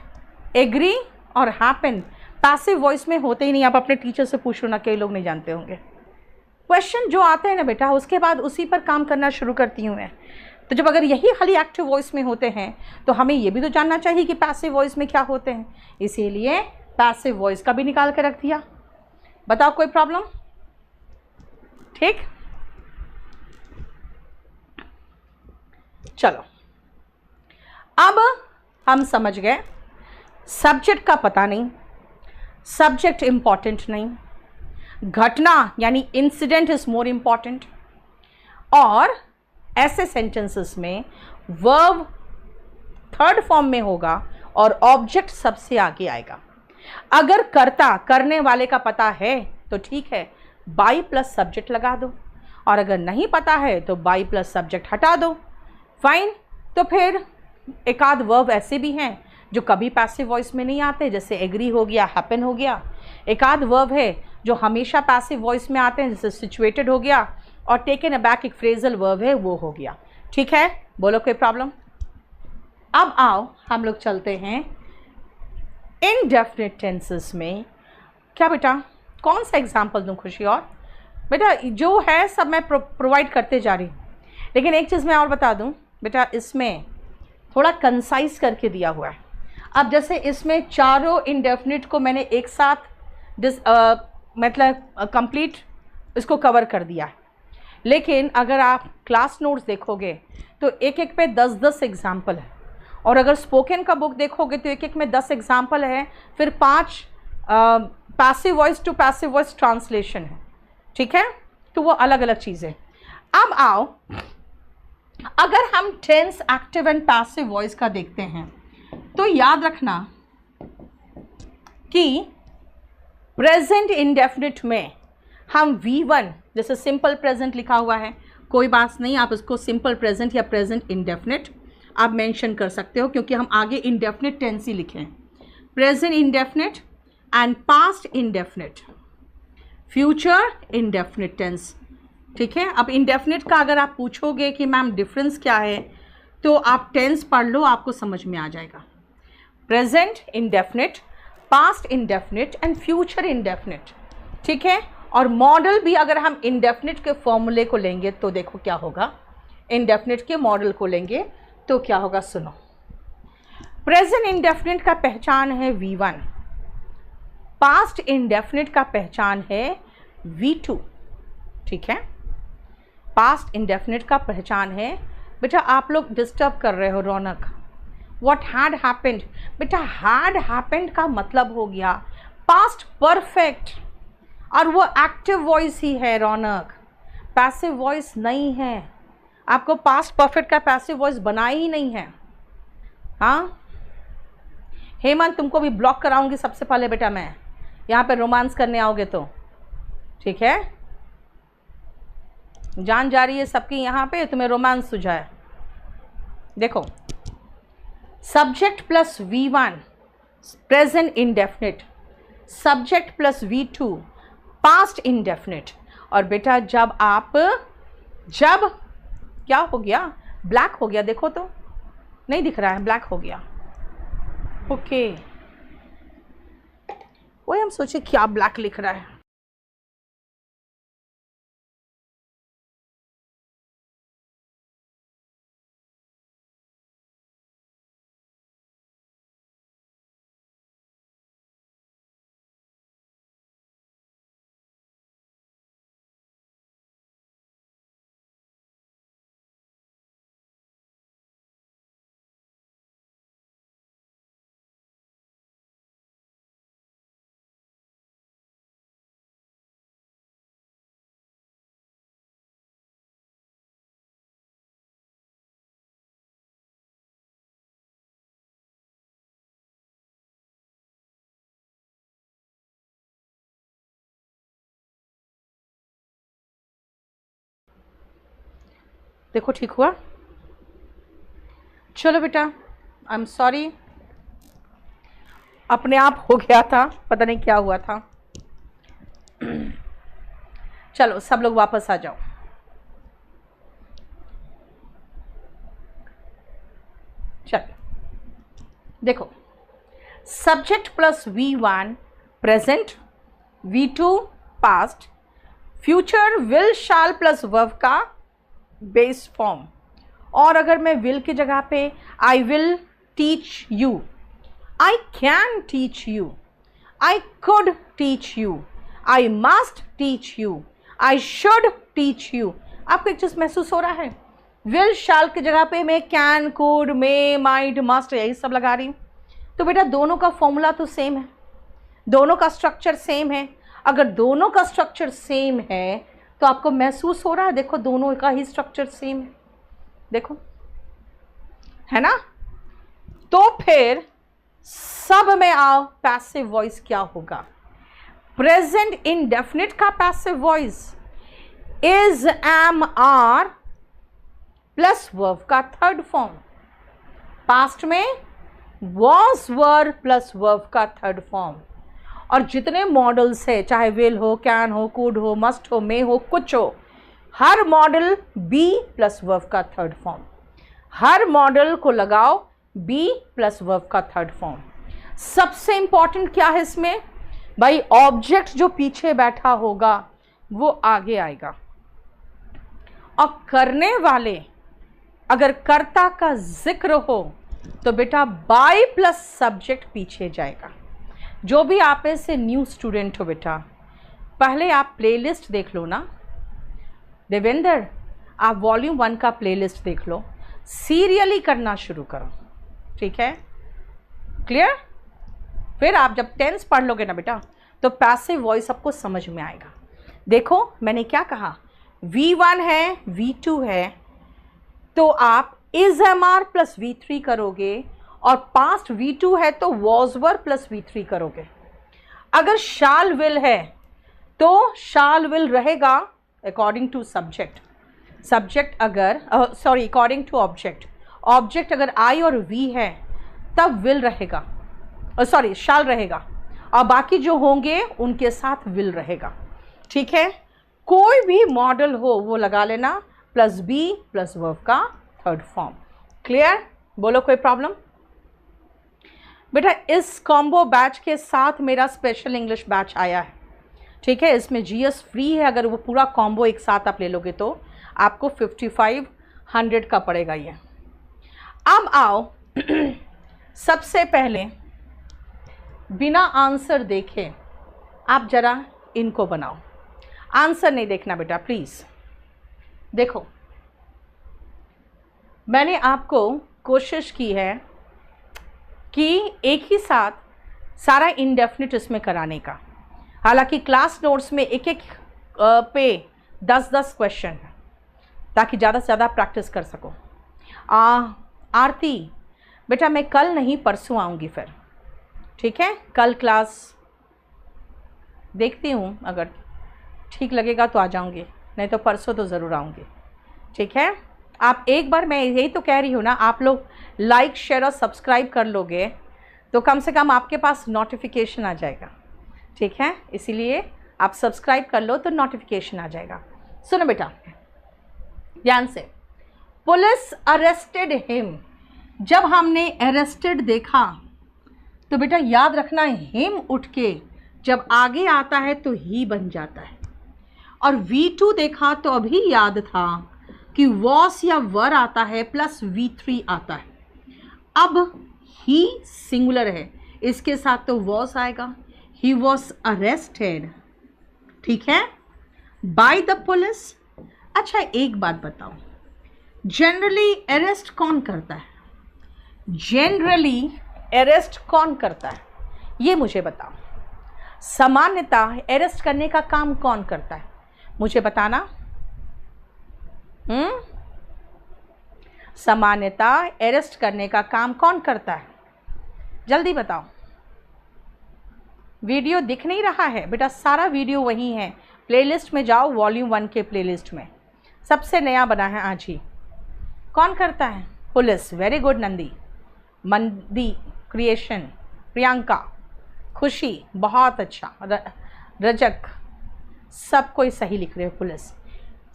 एग्री और हैपन पैसिव वॉइस में होते ही नहीं। आप अपने टीचर से पूछ लो ना, कई लोग नहीं जानते होंगे। क्वेश्चन जो आते हैं ना बेटा, उसके बाद उसी पर काम करना शुरू करती हूँ मैं। तो जब अगर यही खाली एक्टिव वॉइस में होते हैं तो हमें ये भी तो जानना चाहिए कि पैसिव वॉइस में क्या होते हैं, इसीलिए पैसिव वॉइस का भी निकाल के रख दिया। बताओ कोई प्रॉब्लम, ठीक। चलो अब हम समझ गए सब्जेक्ट का पता नहीं, सब्जेक्ट इंपॉर्टेंट नहीं, घटना यानी इंसिडेंट इज मोर इंपॉर्टेंट, और ऐसे सेंटेंसेस में वर्ब थर्ड फॉर्म में होगा और ऑब्जेक्ट सबसे आगे आएगा। अगर कर्ता करने वाले का पता है तो ठीक है, बाई प्लस सब्जेक्ट लगा दो, और अगर नहीं पता है तो बाई प्लस सब्जेक्ट हटा दो, फाइन। तो फिर एक आध वर्ब ऐसे भी हैं जो कभी पैसिव वॉइस में नहीं आते, जैसे एग्री हो गया, हैपन हो गया। एक आध वर्ब है जो हमेशा पैसिव वॉइस में आते हैं, जैसे सिचुएटेड हो गया, और टेकन अबैक एक फ्रेजल वर्ब है, वो हो गया, ठीक है। बोलो कोई प्रॉब्लम। अब आओ हम लोग चलते हैं इनडेफिनिट टेंसेस में। क्या बेटा, कौन सा एग्जाम्पल दूँ खुशी? और बेटा जो है सब मैं प्रोवाइड करते जा रही हूँ, लेकिन एक चीज़ मैं और बता दूँ बेटा, इसमें थोड़ा कंसाइज करके दिया हुआ है। अब जैसे इसमें चारों इनडेफिनिट को मैंने एक साथ मतलब कंप्लीट इसको कवर कर दिया है, लेकिन अगर आप क्लास नोट्स देखोगे तो एक एक पे 10-10 एग्जाम्पल है, और अगर स्पोकन का बुक देखोगे तो एक एक में 10 एग्जाम्पल है, फिर 5 passive voice to passive voice translation है, ठीक है। तो वो अलग अलग चीज़ें। अब आओ, अगर हम tense active and passive voice का देखते हैं तो याद रखना कि प्रेजेंट इंडेफिनिट में हम V1 जैसे सिंपल प्रेजेंट लिखा हुआ है, कोई बात नहीं, आप इसको सिंपल प्रेजेंट या प्रेजेंट इंडेफिनिट आप मेंशन कर सकते हो, क्योंकि हम आगे इंडेफिनिट टेंस ही लिखे हैं। Present indefinite and past indefinite, future indefinite tense, ठीक है। अब इंडेफिनिट का अगर आप पूछोगे कि मैम डिफरेंस क्या है, तो आप टेंस पढ़ लो, आपको समझ में आ जाएगा। Present indefinite, past indefinite and future indefinite, ठीक है। और मॉडल भी अगर हम इंडेफिनिट के फॉर्मूले को लेंगे तो देखो क्या होगा, इंडेफिनिट के मॉडल को लेंगे तो क्या होगा, सुनो। प्रेजेंट इंडेफिनिट का पहचान है V1, पास्ट इंडेफिनिट का पहचान है V2, ठीक है। पास्ट इंडेफिनिट का पहचान है, बेटा आप लोग डिस्टर्ब कर रहे हो रौनक, व्हाट हैड हैपेंड, बेटा हैड हैपेंड का मतलब हो गया पास्ट परफेक्ट, और वो एक्टिव वॉइस ही है रौनक, पैसिव वॉइस नहीं है। आपको पास्ट परफेक्ट का पैसिव वॉइस बनाया ही नहीं है। हाँ हेमंत, तुमको भी ब्लॉक कराऊंगी सबसे पहले बेटा मैं, यहाँ पे रोमांस करने आओगे तो, ठीक है। जान जा रही है सबकी यहाँ पे, तुम्हें रोमांस सुझा है। देखो, subject plus V1 present indefinite, subject plus V2 past indefinite. और बेटा जब क्या हो गया, ब्लैक हो गया, देखो तो नहीं दिख रहा है, ब्लैक हो गया। ओके, वही हम सोचे क्या ब्लैक लिख रहा है। देखो ठीक हुआ। चलो बेटा, आई एम सॉरी, अपने आप हो गया था, पता नहीं क्या हुआ था। चलो सब लोग वापस आ जाओ। चलो देखो, subject plus V1 present, V2 past, future will shall plus verb का बेस फॉर्म। और अगर मैं विल की जगह पे I will teach you, I can teach you, I could teach you, I must teach you, I should teach you. आपको एक चीज महसूस हो रहा है, विल शाल की जगह पे मैं can, could, may, might, must यही सब लगा रही हूँ। तो बेटा दोनों का फॉर्मूला तो सेम है, दोनों का स्ट्रक्चर सेम है। अगर दोनों का स्ट्रक्चर सेम है तो आपको महसूस हो रहा है, देखो दोनों का ही स्ट्रक्चर सेम है, देखो है ना। तो फिर सब में आओ, पैसिव वॉइस क्या होगा? प्रेजेंट इंडेफिनिट का passive voice is, am, are plus verb का थर्ड फॉर्म। पास्ट में वॉज, वर प्लस वर्ब का थर्ड फॉर्म। और जितने मॉडल्स है, चाहे विल हो, कैन हो, कुड हो, मस्ट हो, मे हो, कुछ हो, हर मॉडल बी प्लस वर्ब का थर्ड फॉर्म। हर मॉडल को लगाओ बी प्लस वर्ब का थर्ड फॉर्म। सबसे इंपॉर्टेंट क्या है इसमें भाई, ऑब्जेक्ट जो पीछे बैठा होगा वो आगे आएगा, और करने वाले अगर कर्ता का जिक्र हो तो बेटा बाय प्लस सब्जेक्ट पीछे जाएगा। जो भी आप ऐसे न्यू स्टूडेंट हो बेटा, पहले आप प्लेलिस्ट देख लो ना देवेंद्र, आप वॉल्यूम 1 का प्लेलिस्ट देख लो, सीरियली करना शुरू करो, ठीक है, क्लियर। फिर आप जब टेंस पढ़ लोगे ना बेटा तो पैसिव वॉइस आपको समझ में आएगा। देखो मैंने क्या कहा, V1 है, V2 है, तो आप is am are plus V3 करोगे, और पास्ट V2 है तो वॉज वर प्लस V3 करोगे। अगर शाल विल है तो शाल विल रहेगा अकॉर्डिंग टू सब्जेक्ट, सब्जेक्ट अगर sorry according to object, object अगर आई और वी है तब विल रहेगा, सॉरी शाल रहेगा, और बाकी जो होंगे उनके साथ विल रहेगा, ठीक है। कोई भी मॉडल हो वो लगा लेना, प्लस बी प्लस वर्ब का थर्ड फॉर्म, क्लियर। बोलो कोई प्रॉब्लम? बेटा इस कॉम्बो बैच के साथ मेरा स्पेशल इंग्लिश बैच आया है, ठीक है, इसमें जीएस फ्री है। अगर वो पूरा कॉम्बो एक साथ आप ले लोगे तो आपको 5500 का पड़ेगा ये। अब आओ सबसे पहले बिना आंसर देखे आप जरा इनको बनाओ, आंसर नहीं देखना बेटा प्लीज़। देखो मैंने आपको कोशिश की है कि एक ही साथ सारा इंडेफिनिट इसमें कराने का, हालांकि क्लास नोट्स में एक एक पे 10-10 क्वेश्चन है ताकि ज़्यादा से ज़्यादा प्रैक्टिस कर सको। आरती बेटा मैं कल नहीं परसों आऊँगी फिर, ठीक है, कल क्लास देखती हूँ, अगर ठीक लगेगा तो आ जाऊँगी, नहीं तो परसों तो ज़रूर आऊँगी, ठीक है। आप एक बार, मैं यही तो कह रही हूँ ना, आप लोग लाइक शेयर और सब्सक्राइब कर लोगे तो कम से कम आपके पास नोटिफिकेशन आ जाएगा, ठीक है। इसीलिए आप सब्सक्राइब कर लो तो नोटिफिकेशन आ जाएगा। सुनो बेटा ध्यान से, पुलिस अरेस्टेड हिम। जब हमने अरेस्टेड देखा तो बेटा याद रखना, हिम उठ के जब आगे आता है तो ही बन जाता है। और V2 देखा तो अभी याद था कि वॉस या वर आता है प्लस V3 आता है। अब ही सिंगुलर है, इसके साथ तो वॉस आएगा। ही वॉज अरेस्टेड, ठीक है, बाय द पुलिस। अच्छा एक बात बताओ, जनरली अरेस्ट कौन करता है? जनरली अरेस्ट कौन करता है ये मुझे बताओ। सामान्यता अरेस्ट करने का काम कौन करता है, मुझे बताना। सामान्यता अरेस्ट करने का काम कौन करता है, जल्दी बताओ। वीडियो दिख नहीं रहा है बेटा, सारा वीडियो वही है। प्लेलिस्ट में जाओ, वॉल्यूम 1 के प्लेलिस्ट में सबसे नया बना है आज ही। कौन करता है? पुलिस। वेरी गुड नंदी, मंदी क्रिएशन, प्रियंका, खुशी, बहुत अच्छा, रजक, सब कोई सही लिख रहे हो। पुलिस,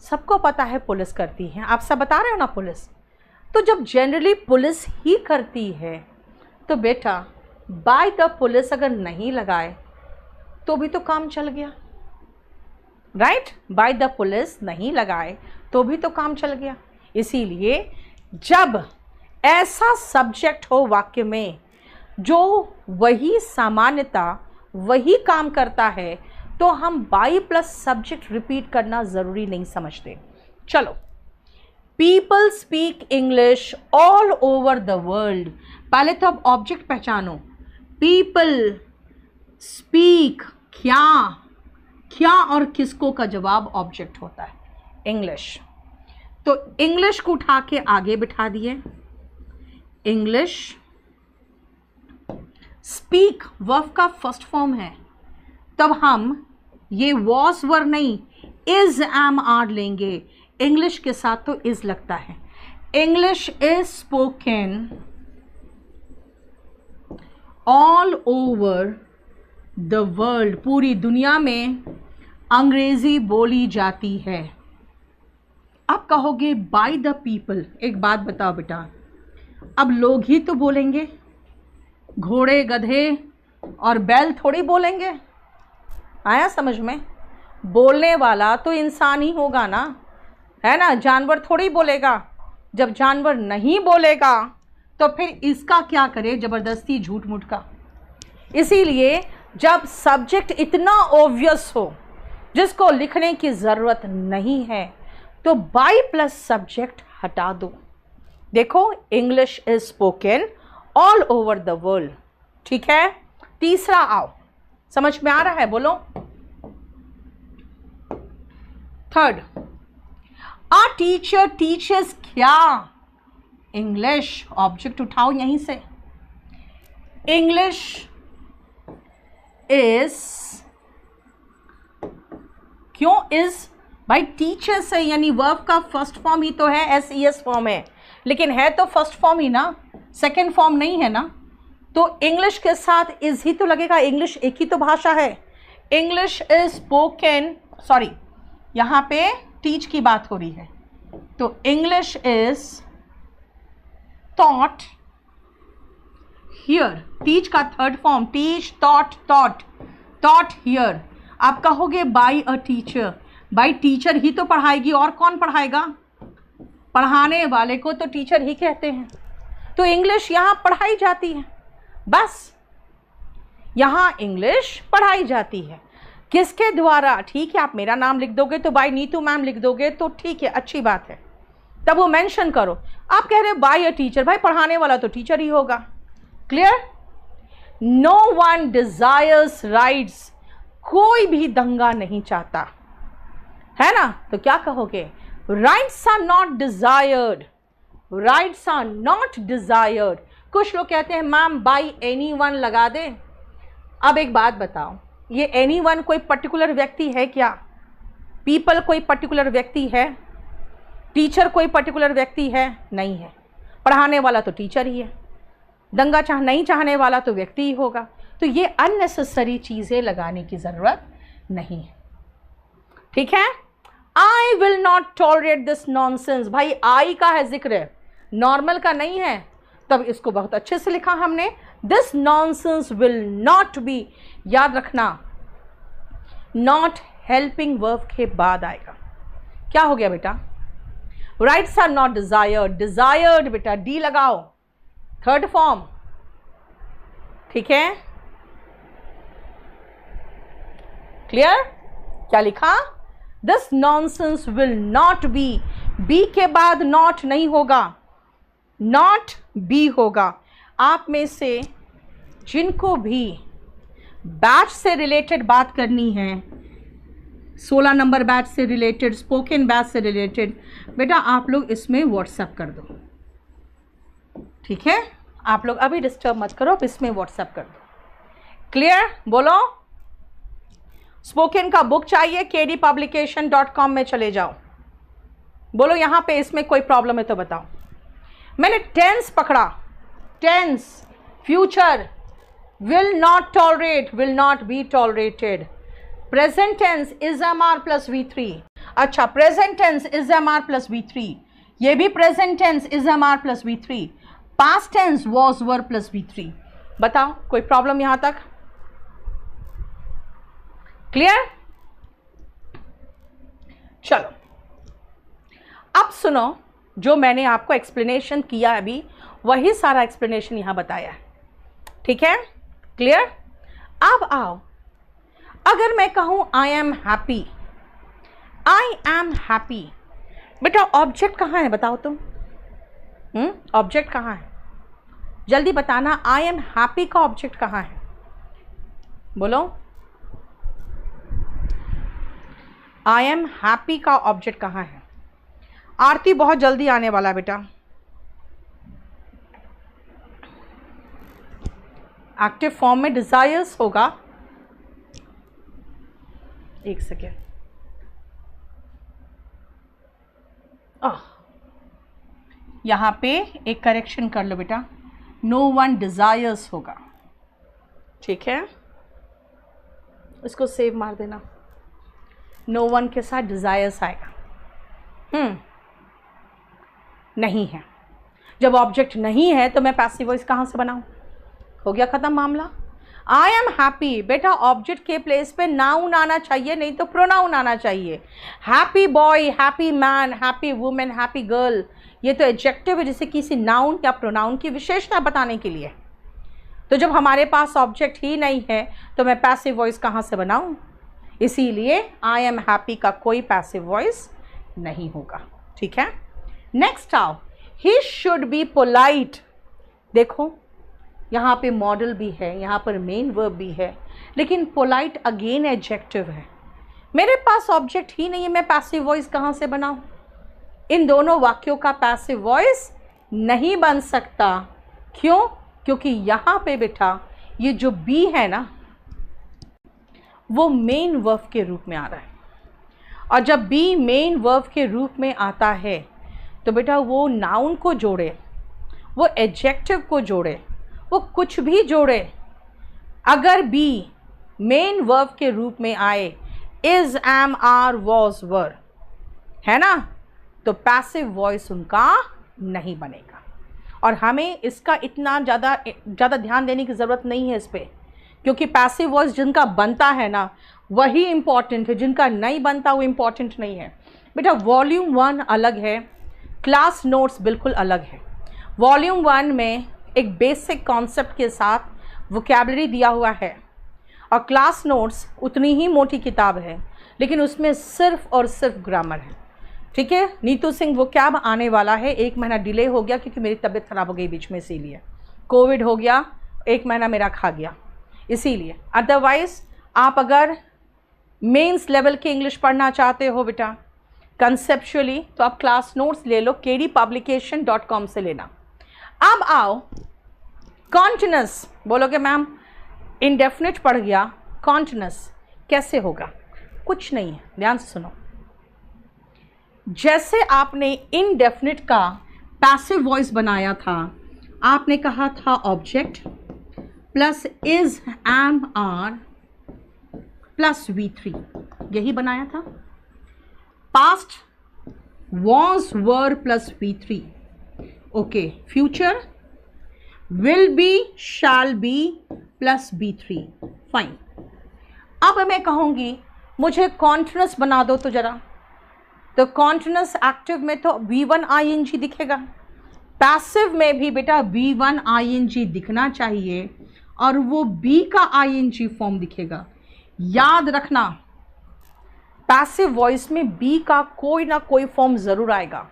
सबको पता है पुलिस करती है, आप सब बता रहे हो ना पुलिस। तो जब जनरली पुलिस ही करती है तो बेटा बाय द पुलिस अगर नहीं लगाए तो भी तो काम चल गया, राइट। बाय द पुलिस नहीं लगाए तो भी तो काम चल गया। इसीलिए जब ऐसा सब्जेक्ट हो वाक्य में जो वही सामान्यता वही काम करता है तो हम बाई प्लस सब्जेक्ट रिपीट करना ज़रूरी नहीं समझते। चलो, people speak English all over the world. पहले तो अब ऑब्जेक्ट पहचानो। पीपल स्पीक, क्या और किसको का जवाब ऑब्जेक्ट होता है? इंग्लिश। तो इंग्लिश को उठा के आगे बिठा दिए, इंग्लिश। स्पीक वर्ब का फर्स्ट फॉर्म है, तब हम ये वॉज वर नहीं इज एम आर लेंगे। इंग्लिश के साथ तो इज लगता है। English is spoken all over the world. पूरी दुनिया में अंग्रेजी बोली जाती है। आप कहोगे बाय द पीपल। एक बात बताओ बेटा, अब लोग ही तो बोलेंगे, घोड़े गधे और बैल थोड़ी बोलेंगे। आया समझ में? बोलने वाला तो इंसान ही होगा ना, है ना, जानवर थोड़ी बोलेगा। जब जानवर नहीं बोलेगा तो फिर इसका क्या करे, ज़बरदस्ती झूठ मूठ का। इसीलिए जब सब्जेक्ट इतना ऑब्वियस हो जिसको लिखने की ज़रूरत नहीं है तो बाय प्लस सब्जेक्ट हटा दो। देखो, English is spoken all over the world, ठीक है। तीसरा आओ, समझ में आ रहा है? बोलो। थर्ड, आ टीचर टीचर्स क्या? इंग्लिश। ऑब्जेक्ट उठाओ यहीं से। इंग्लिश इज, क्यों इज भाई? टीचर्स है यानी वर्ब का फर्स्ट फॉर्म ही तो है, एस फॉर्म है, लेकिन है तो फर्स्ट फॉर्म ही ना, सेकेंड फॉर्म नहीं है ना। तो इंग्लिश के साथ इज ही तो लगेगा। इंग्लिश एक ही तो भाषा है। इंग्लिश इज स्पोकन, सॉरी यहाँ पे टीच की बात हो रही है, तो English is taught here। Teach का third form, teach, taught here। आप कहोगे by a teacher, by teacher ही तो पढ़ाएगी, और कौन पढ़ाएगा? पढ़ाने वाले को तो टीचर ही कहते हैं। तो इंग्लिश यहाँ पढ़ाई जाती है, बस यहाँ इंग्लिश पढ़ाई जाती है। किसके द्वारा? ठीक है, आप मेरा नाम लिख दोगे तो बाय नीतू मैम लिख दोगे तो ठीक है, अच्छी बात है, तब वो मेंशन करो। आप कह रहे हो बाय अ टीचर, भाई पढ़ाने वाला तो टीचर ही होगा। Clear? No one desires riots. कोई भी दंगा नहीं चाहता, है ना। तो क्या कहोगे? Riots are not desired, riots are not desired. कुछ लोग कहते हैं मैम बाय एनीवन लगा दे। अब एक बात बताओ, ये एनीवन कोई पर्टिकुलर व्यक्ति है क्या? पीपल कोई पर्टिकुलर व्यक्ति है, टीचर कोई पर्टिकुलर व्यक्ति है, नहीं है। पढ़ाने वाला तो टीचर ही है, दंगा नहीं चाहने वाला तो व्यक्ति ही होगा। तो ये अननेसेसरी चीज़ें लगाने की ज़रूरत नहीं है, ठीक है। I will not tolerate this nonsense, भाई आई का है जिक्र, नॉर्मल का नहीं है, तब इसको बहुत अच्छे से लिखा हमने, this nonsense will not B. याद रखना नॉट हेल्पिंग वर्ब के बाद आएगा। क्या हो गया बेटा? Riots are not desired, desired बेटा डी लगाओ, थर्ड फॉर्म, ठीक है, क्लियर? क्या लिखा? This nonsense will not be, be के बाद नॉट नहीं होगा, नॉट बी होगा। आप में से जिनको भी बैच से रिलेटेड बात करनी है, 16 नंबर बैच से रिलेटेड, स्पोकन बैच से रिलेटेड, बेटा आप लोग इसमें व्हाट्सएप कर दो, ठीक है। आप लोग अभी डिस्टर्ब मत करो, इसमें व्हाट्सएप कर दो, क्लियर? बोलो स्पोकन का बुक चाहिए, kdpublication.com में चले जाओ। बोलो यहाँ पे इसमें कोई प्रॉब्लम है तो बताओ। मैंने टेंस पकड़ा, tense future, will not tolerate, will not be tolerated, present tense is mr plus v3। अच्छा, present tense is mr plus v3, ये भी present tense is mr plus v3, past tense was were plus v3। बताओ कोई problem यहां तक? Clear? चलो अब सुनो, जो मैंने आपको एक्सप्लेनेशन किया अभी, वही सारा एक्सप्लेनेशन यहां बताया है, ठीक है, क्लियर? अब आओ, अगर मैं कहूं I am happy, I am happy, बेटा ऑब्जेक्ट कहाँ है बताओ तुम? ऑब्जेक्ट कहाँ है? जल्दी बताना, आई एम हैप्पी का ऑब्जेक्ट कहाँ है? बोलो, आई एम हैप्पी का ऑब्जेक्ट कहाँ है? आरती बहुत जल्दी आने वाला है बेटा। एक्टिव फॉर्म में डिजायर्स होगा, एक सेकेंड, यहां पे एक करेक्शन कर लो बेटा, नो वन डिजायर्स होगा, ठीक है, इसको सेव मार देना, नो वन के साथ डिजायर्स आएगा। नहीं है, जब ऑब्जेक्ट नहीं है तो मैं पैसिव वॉइस कहां से बनाऊं? हो गया खत्म मामला। आई एम हैप्पी, बेटा ऑब्जेक्ट के प्लेस पे नाउन आना चाहिए, नहीं तो प्रोनाउन आना चाहिए। Happy boy, happy man, happy women, happy girl, ये तो एडजेक्टिव है, जैसे किसी नाउन या प्रोनाउन की विशेषता बताने के लिए। तो जब हमारे पास ऑब्जेक्ट ही नहीं है तो मैं पैसिव वॉइस कहाँ से बनाऊँ? इसीलिए आई एम हैप्पी का कोई पैसिव वॉइस नहीं होगा, ठीक है। नेक्स्ट आओ, ही शुड बी पोलाइट। देखो यहाँ पे मॉडल भी है, यहाँ पर मेन वर्ब भी है, लेकिन पोलाइट अगेन एडजेक्टिव है। मेरे पास ऑब्जेक्ट ही नहीं है, मैं पैसिव वॉइस कहाँ से बनाऊँ? इन दोनों वाक्यों का पैसिव वॉइस नहीं बन सकता। क्यों? क्योंकि यहाँ पे बेटा ये जो बी है ना, वो मेन वर्ब के रूप में आ रहा है, और जब बी मेन वर्ब के रूप में आता है तो बेटा वो नाउन को जोड़े, वो एडजेक्टिव को जोड़े, वो कुछ भी जोड़े, अगर बी मेन वर्ब के रूप में आए, इज, एम, आर, वॉज, वर, है ना, तो पैसिव वॉइस उनका नहीं बनेगा। और हमें इसका इतना ज़्यादा ध्यान देने की ज़रूरत नहीं है इस पर, क्योंकि पैसिव वॉइस जिनका बनता है ना वही इम्पॉर्टेंट है, जिनका नहीं बनता वो इम्पॉर्टेंट नहीं है। बेटा वॉल्यूम 1 अलग है, क्लास नोट्स बिल्कुल अलग है। वॉल्यूम 1 में एक बेसिक कॉन्सेप्ट के साथ वोकैबुलरी दिया हुआ है, और क्लास नोट्स उतनी ही मोटी किताब है, लेकिन उसमें सिर्फ और सिर्फ ग्रामर है, ठीक है। नीतू सिंह वोकैब आने वाला है, 1 महीना डिले हो गया क्योंकि मेरी तबीयत ख़राब हो गई बीच में, इसीलिए कोविड हो गया, 1 महीना मेरा खा गया, इसीलिए। अदरवाइज़ आप अगर मेंस लेवल के इंग्लिश पढ़ना चाहते हो बेटा कंसेप्चुअली, तो आप क्लास नोट्स ले लो, kdpublication.com से लेना। अब आओ कॉन्टिन्यूस, बोलोगे मैम इंडेफिनिट पढ़ गया, कॉन्टिन्यूस कैसे होगा? कुछ नहीं है, ध्यान से सुनो। जैसे आपने इनडेफिनिट का पैसिव वॉइस बनाया था, आपने कहा था object plus is am are plus V3, यही बनाया था। Past was were plus V3, okay. Future will be shall be plus B3, fine. अब मैं कहूँगी मुझे कॉन्टिन्यूस बना दो तो जरा, तो कॉन्टिन्यूस एक्टिव में तो V1 ing दिखेगा, पैसिव में भी बेटा V1 ing दिखना चाहिए और वो B का ing फॉर्म दिखेगा। याद रखना पैसिव वॉइस में B का कोई ना कोई फॉर्म ज़रूर आएगा।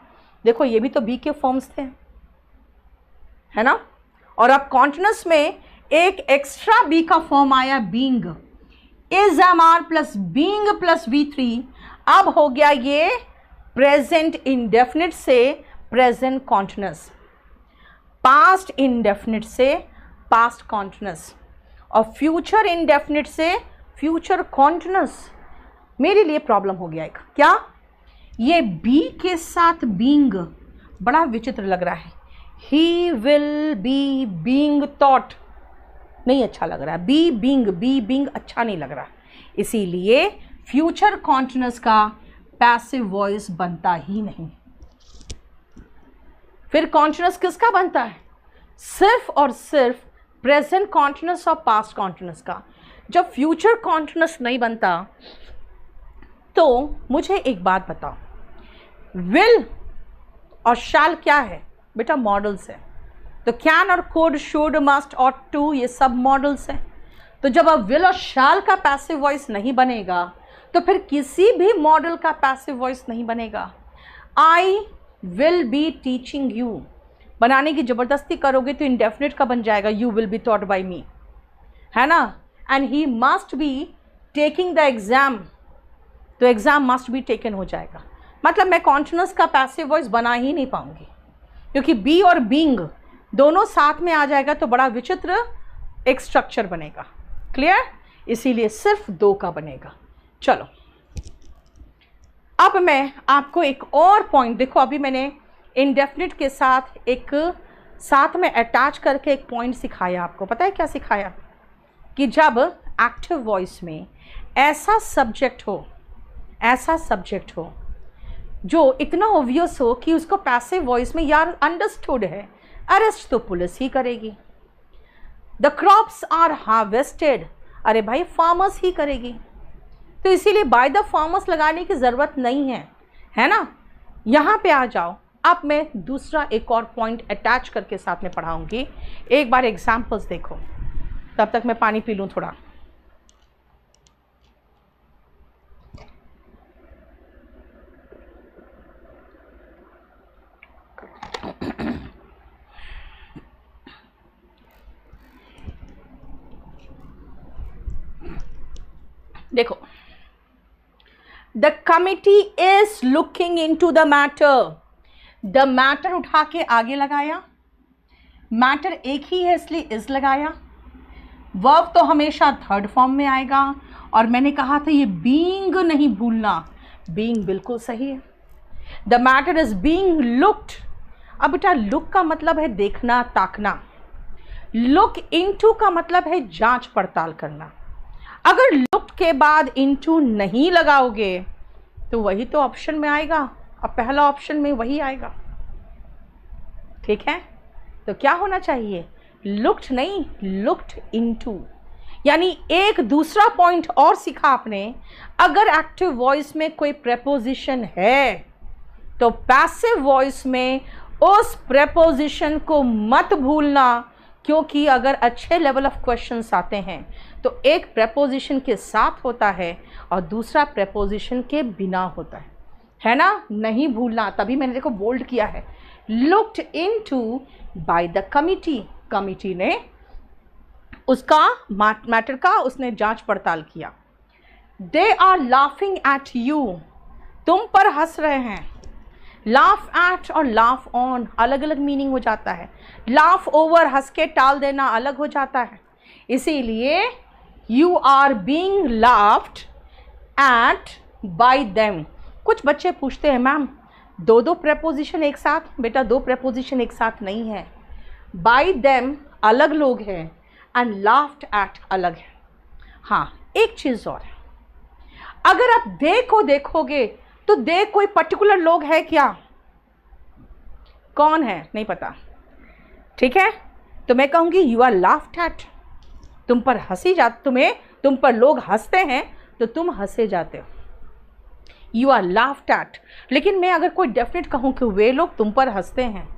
देखो ये भी तो B के फॉर्म्स थे, है ना। और अब कॉन्टिन्यूस में एक एक्स्ट्रा B का फॉर्म आया, being. Is am are plus being plus V3, अब हो गया ये प्रेजेंट इंडेफिनिट से प्रेजेंट कॉन्टिन्यूस, पास्ट इंडेफिनिट से पास्ट कॉन्टिन्यूस, और फ्यूचर इंडेफिनिट से फ्यूचर कॉन्टिन्यूस। मेरे लिए प्रॉब्लम हो गया एक, क्या ये बी के साथ बीइंग बड़ा विचित्र लग रहा है। He will be being thought नहीं अच्छा लग रहा है, बी बीइंग अच्छा नहीं लग रहा, इसीलिए फ्यूचर कॉन्टिन्यूस का पैसिव वॉइस बनता ही नहीं। फिर कॉन्टिन्यूस किसका बनता है? सिर्फ और सिर्फ प्रेजेंट कॉन्टिन्यूस और पास्ट कॉन्टिन्यूस का। जब फ्यूचर कॉन्टिन्यूस नहीं बनता तो मुझे एक बात बताओ, विल और शैल क्या है बेटा? मॉडल्स है। तो कैन और could, should, must, ought to, ये सब मॉडल्स हैं। तो जब अब विल और शैल का पैसिव वॉइस नहीं बनेगा तो फिर किसी भी मॉडल का पैसिव वॉइस नहीं बनेगा। I will be teaching you बनाने की ज़बरदस्ती करोगे तो इंडेफिनिट का बन जाएगा, you will be taught by me, है ना। And he must be taking the exam, तो एग्ज़ाम मस्ट बी टेकन हो जाएगा। मतलब मैं कॉन्टिन्यूस का पैसिव वॉइस बना ही नहीं पाऊंगी, क्योंकि बी और बीइंग दोनों साथ में आ जाएगा तो बड़ा विचित्र एक स्ट्रक्चर बनेगा। क्लियर? इसीलिए सिर्फ दो का बनेगा। चलो अब मैं आपको एक और पॉइंट, देखो अभी मैंने इंडेफिनिट के साथ एक साथ में अटैच करके एक पॉइंट सिखाया आपको। पता है क्या सिखाया? कि जब एक्टिव वॉइस में ऐसा सब्जेक्ट हो जो इतना ऑब्वियस हो कि उसको पैसिव वॉइस में यार अंडरस्टूड है, अरेस्ट तो पुलिस ही करेगी। द क्रॉप्स आर हार्वेस्टेड, अरे भाई फार्मर्स ही करेगी, तो इसीलिए बाय द फार्मर्स लगाने की ज़रूरत नहीं है, है ना। यहाँ पे आ जाओ। अब मैं दूसरा एक और पॉइंट अटैच करके साथ में पढ़ाऊँगी। एक बार एग्जाम्पल्स देखो, तब तक मैं पानी पी लूँ थोड़ा। देखो, the committee is looking into the matter. The matter उठा के आगे लगाया, मैटर एक ही है इसलिए इज लगाया। वर्ब तो हमेशा थर्ड फॉर्म में आएगा, और मैंने कहा था ये बीइंग नहीं भूलना, बीइंग बिल्कुल सही है। The matter is being looked. अब बेटा लुक का मतलब है देखना, ताकना। लुक इनटू का मतलब है जांच पड़ताल करना। अगर लुक के बाद इनटू नहीं लगाओगे तो वही तो ऑप्शन में आएगा, अब पहला ऑप्शन में वही आएगा। ठीक है, तो क्या होना चाहिए? लुक्ड नहीं, लुक्ड इनटू। यानी एक दूसरा पॉइंट और सीखा आपने, अगर एक्टिव वॉइस में कोई प्रेपोजिशन है तो पैसिव वॉइस में उस प्रेपोजिशन को मत भूलना, क्योंकि अगर अच्छे लेवल ऑफ क्वेश्चंस आते हैं तो एक प्रेपोजिशन के साथ होता है और दूसरा प्रेपोजिशन के बिना होता है ना। नहीं भूलना, तभी मैंने देखो बोल्ड किया है। Looked into by the committee, committee ने उसका मैटर का उसने जांच पड़ताल किया। They are laughing at you, तुम पर हंस रहे हैं। लाफ एट और लाफ ऑन अलग अलग मीनिंग हो जाता है। लाफ ओवर, हंस के टाल देना, अलग हो जाता है। इसीलिए you are being laughed at by them. कुछ बच्चे पूछते हैं मैम दो दो प्रेपोजिशन एक साथ, बेटा दो प्रेपोजिशन एक साथ नहीं है। बाय देम अलग लोग हैं एंड लाफ्ड एट अलग है। हाँ, एक चीज़ और है, अगर आप दे को देखोगे तो दे कोई पर्टिकुलर लोग है क्या? कौन है? नहीं पता, ठीक है। तो मैं कहूँगी यू आर लाफ्ड एट, तुम पर हंसी जाती, तुम पर लोग हंसते हैं तो तुम हंसे जाते हो, यू आर लाफ्ड एट। लेकिन मैं अगर कोई डेफिनेट कहूँ कि वे लोग तुम पर हंसते हैं,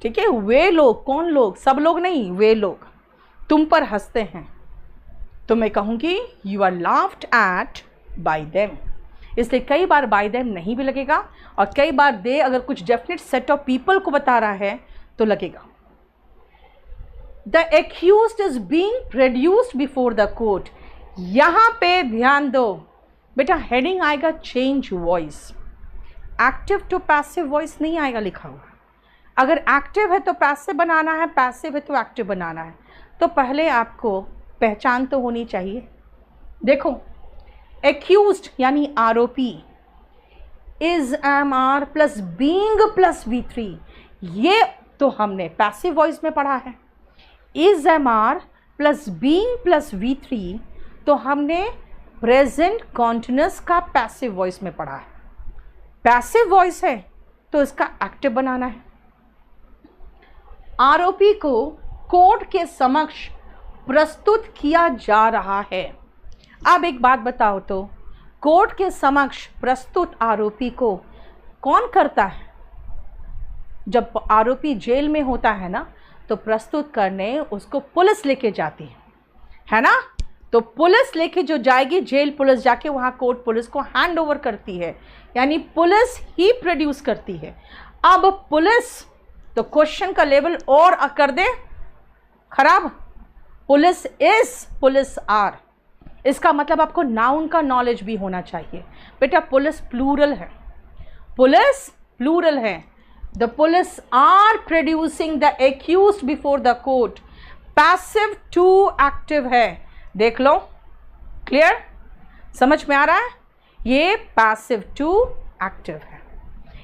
ठीक है, वे लोग, कौन लोग? सब लोग नहीं, वे लोग तुम पर हंसते हैं, तो मैं कहूँगी you are laughed at by them. इसलिए कई बार बाय देम नहीं भी लगेगा, और कई बार दे अगर कुछ डेफिनेट सेट ऑफ पीपल को बता रहा है तो लगेगा। The accused is being produced before the court. यहाँ पे ध्यान दो बेटा, हेडिंग आएगा change voice, active to passive voice नहीं आएगा लिखा हुआ। अगर एक्टिव है तो पैसिव बनाना है, पैसिव है तो एक्टिव बनाना है। तो पहले आपको पहचान तो होनी चाहिए। देखो, एक्यूज्ड यानी आरोपी, is am are plus being plus V3, ये तो हमने पैसिव वॉइस में पढ़ा है। Is am are plus being plus V3 तो हमने प्रेजेंट कॉन्टिन्यूअस का पैसिव वॉइस में पढ़ा है। पैसिव वॉइस है तो इसका एक्टिव बनाना है। आरोपी को कोर्ट के समक्ष प्रस्तुत किया जा रहा है। अब एक बात बताओ तो, कोर्ट के समक्ष प्रस्तुत आरोपी को कौन करता है? जब आरोपी जेल में होता है ना, तो प्रस्तुत करने उसको पुलिस लेके जाती है ना। तो पुलिस लेके जो जाएगी, जेल पुलिस जाके वहाँ कोर्ट पुलिस को हैंड ओवर करती है, यानी पुलिस ही प्रोड्यूस करती है। अब पुलिस तो क्वेश्चन का लेवल और कर दे खराब, पुलिस इज, पुलिस आर, इसका मतलब आपको नाउन का नॉलेज भी होना चाहिए। बेटा पुलिस प्लूरल है, पुलिस प्लूरल है। The police are producing the accused before the court, passive to active है। देख लो, क्लियर, समझ में आ रहा है? ये पैसिव टू एक्टिव है,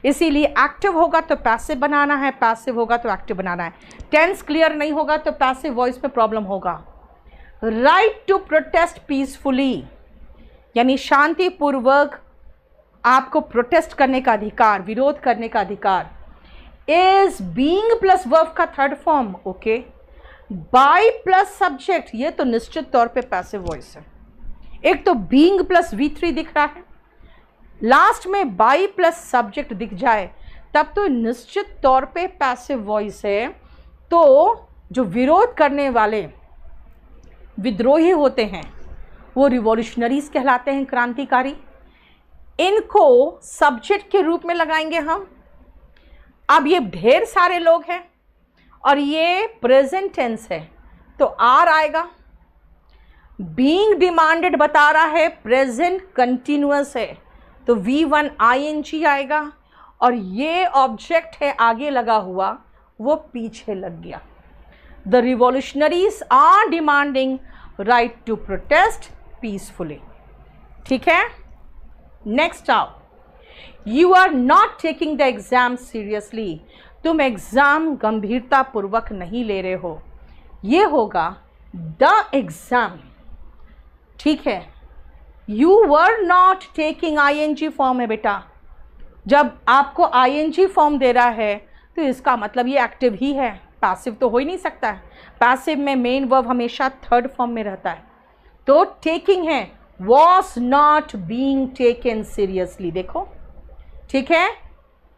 इसीलिए एक्टिव होगा तो पैसिव बनाना है, पैसिव होगा तो एक्टिव बनाना है। टेंस क्लियर नहीं होगा तो पैसिव वॉइस में प्रॉब्लम होगा। राइट टू प्रोटेस्ट पीसफुली यानी शांतिपूर्वक आपको प्रोटेस्ट करने का अधिकार, विरोध करने का अधिकार। इज बीइंग प्लस वर्ब का third form, okay. By plus subject, ये तो निश्चित तौर पे पैसिव वॉइस है। एक तो बीइंग प्लस V3 दिख रहा है, लास्ट में बाय प्लस सब्जेक्ट दिख जाए तब तो निश्चित तौर पे पैसिव वॉइस है। तो जो विरोध करने वाले विद्रोही होते हैं वो रिवॉल्यूशनरीज कहलाते हैं, क्रांतिकारी। इनको सब्जेक्ट के रूप में लगाएंगे हम। अब ये ढेर सारे लोग हैं और ये प्रेजेंट टेंस है तो आर आएगा। बीइंग डिमांडेड बता रहा है, प्रेजेंट कंटिन्यूअस है तो V1 ING आएगा, और ये ऑब्जेक्ट है आगे लगा हुआ वो पीछे लग गया। The revolutionaries are demanding right to protest peacefully, ठीक है। नेक्स्ट आओ, you are not taking the exam seriously, तुम एग्जाम गंभीरता पूर्वक नहीं ले रहे हो। ये होगा द एग्जाम, ठीक है। You were not taking ING form है बेटा, जब आपको ING फॉर्म दे रहा है तो इसका मतलब ये एक्टिव ही है, पैसिव तो हो ही नहीं सकता है। पैसिव में मेन वर्ब हमेशा थर्ड फॉर्म में रहता है। तो टेकिंग है, was not being taken seriously, देखो, ठीक है।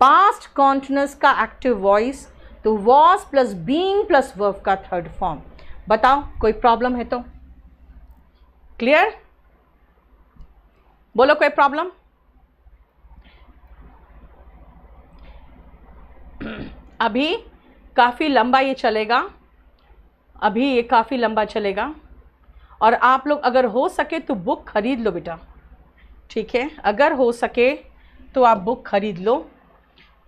पास्ट कॉन्टिन्यूअस का एक्टिव वॉइस तो was plus being plus verb का थर्ड फॉर्म। बताओ कोई प्रॉब्लम है तो? क्लियर, बोलो कोई प्रॉब्लम? अभी काफ़ी लंबा ये चलेगा, अभी ये काफ़ी लंबा चलेगा, और आप लोग अगर हो सके तो बुक खरीद लो बेटा, ठीक है। अगर हो सके तो आप बुक खरीद लो,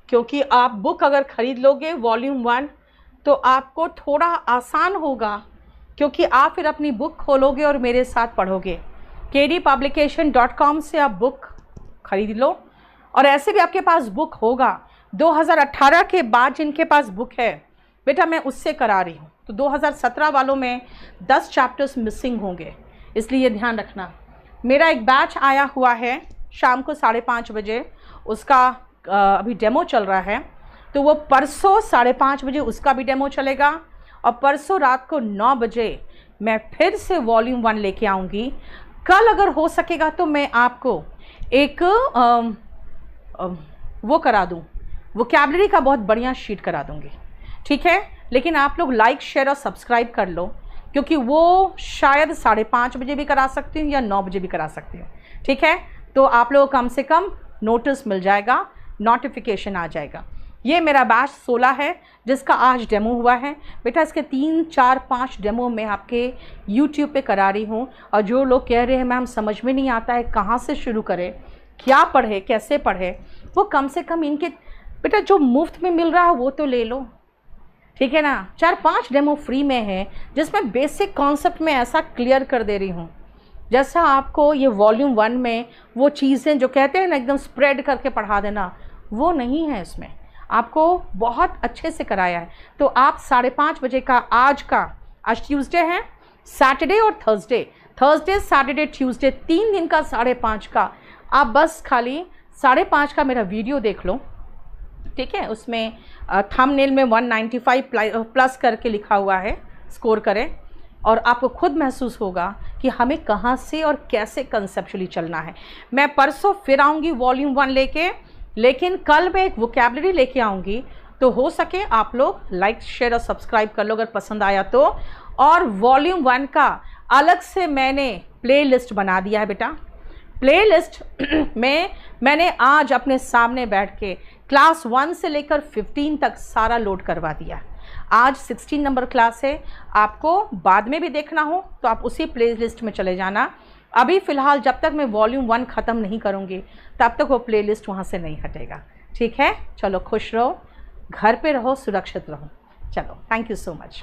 क्योंकि आप बुक अगर खरीद लोगे वॉल्यूम 1 तो आपको थोड़ा आसान होगा, क्योंकि आप फिर अपनी बुक खोलोगे और मेरे साथ पढ़ोगे। kdpublication.com से आप बुक खरीद लो, और ऐसे भी आपके पास बुक होगा 2018 के बाद जिनके पास बुक है बेटा, मैं उससे करा रही हूँ। तो 2017 वालों में 10 चैप्टर्स मिसिंग होंगे, इसलिए ये ध्यान रखना। मेरा एक बैच आया हुआ है शाम को 5:30 बजे, उसका अभी डेमो चल रहा है। तो वो परसों 5:30 बजे उसका भी डेमो चलेगा, और परसों रात को 9 बजे मैं फिर से वॉल्यूम 1 लेके आऊँगी। कल अगर हो सकेगा तो मैं आपको एक वो करा दूँ, वोकैबुलरी का बहुत बढ़िया शीट करा दूँगी, ठीक है। लेकिन आप लोग लाइक, शेयर और सब्सक्राइब कर लो, क्योंकि वो शायद 5:30 बजे भी करा सकती हूँ या 9 बजे भी करा सकती हूँ, ठीक है। तो आप लोगों को कम से कम नोटिस मिल जाएगा, नोटिफिकेशन आ जाएगा। ये मेरा बैच 16 है जिसका आज डेमो हुआ है बेटा। इसके 3, 4, 5 डेमो मैं आपके यूट्यूब पे करा रही हूँ। और जो लोग कह रहे हैं मैम समझ में नहीं आता है कहाँ से शुरू करें, क्या पढ़े, कैसे पढ़े, वो कम से कम इनके बेटा जो मुफ्त में मिल रहा है वो तो ले लो, ठीक है ना। 4-5 डेमो फ्री में है जिसमें बेसिक कॉन्सेप्ट में ऐसा क्लियर कर दे रही हूँ, जैसा आपको ये वॉल्यूम 1 में वो चीज़ें जो कहते हैं ना एकदम स्प्रेड करके पढ़ा देना, वो नहीं है। इसमें आपको बहुत अच्छे से कराया है। तो आप 5:30 बजे का आज ट्यूसडे है, सैटरडे और थर्सडे सैटरडे ट्यूसडे 3 दिन का 5:30 का, आप बस खाली 5:30 का मेरा वीडियो देख लो, ठीक है। उसमें थंबनेल में 195 प्लस करके लिखा हुआ है, स्कोर करें, और आपको खुद महसूस होगा कि हमें कहाँ से और कैसे कंसेप्चुअली चलना है। मैं परसों फिर आऊँगी वॉल्यूम 1 लेके, लेकिन कल मैं एक वोकैबुलरी लेके आऊँगी। तो हो सके आप लोग लाइक, शेयर और सब्सक्राइब कर लो अगर पसंद आया तो। और वॉल्यूम 1 का अलग से मैंने प्लेलिस्ट बना दिया है बेटा। प्लेलिस्ट में मैंने आज अपने सामने बैठ के क्लास 1 से लेकर 15 तक सारा लोड करवा दिया। आज 16 नंबर क्लास है, आपको बाद में भी देखना हो तो आप उसी प्लेलिस्ट में चले जाना। अभी फ़िलहाल जब तक मैं वॉल्यूम 1 ख़त्म नहीं करूँगी तब तक वो प्लेलिस्ट वहाँ से नहीं हटेगा, ठीक है। चलो खुश रहो, घर पे रहो, सुरक्षित रहो। चलो, थैंक यू सो मच।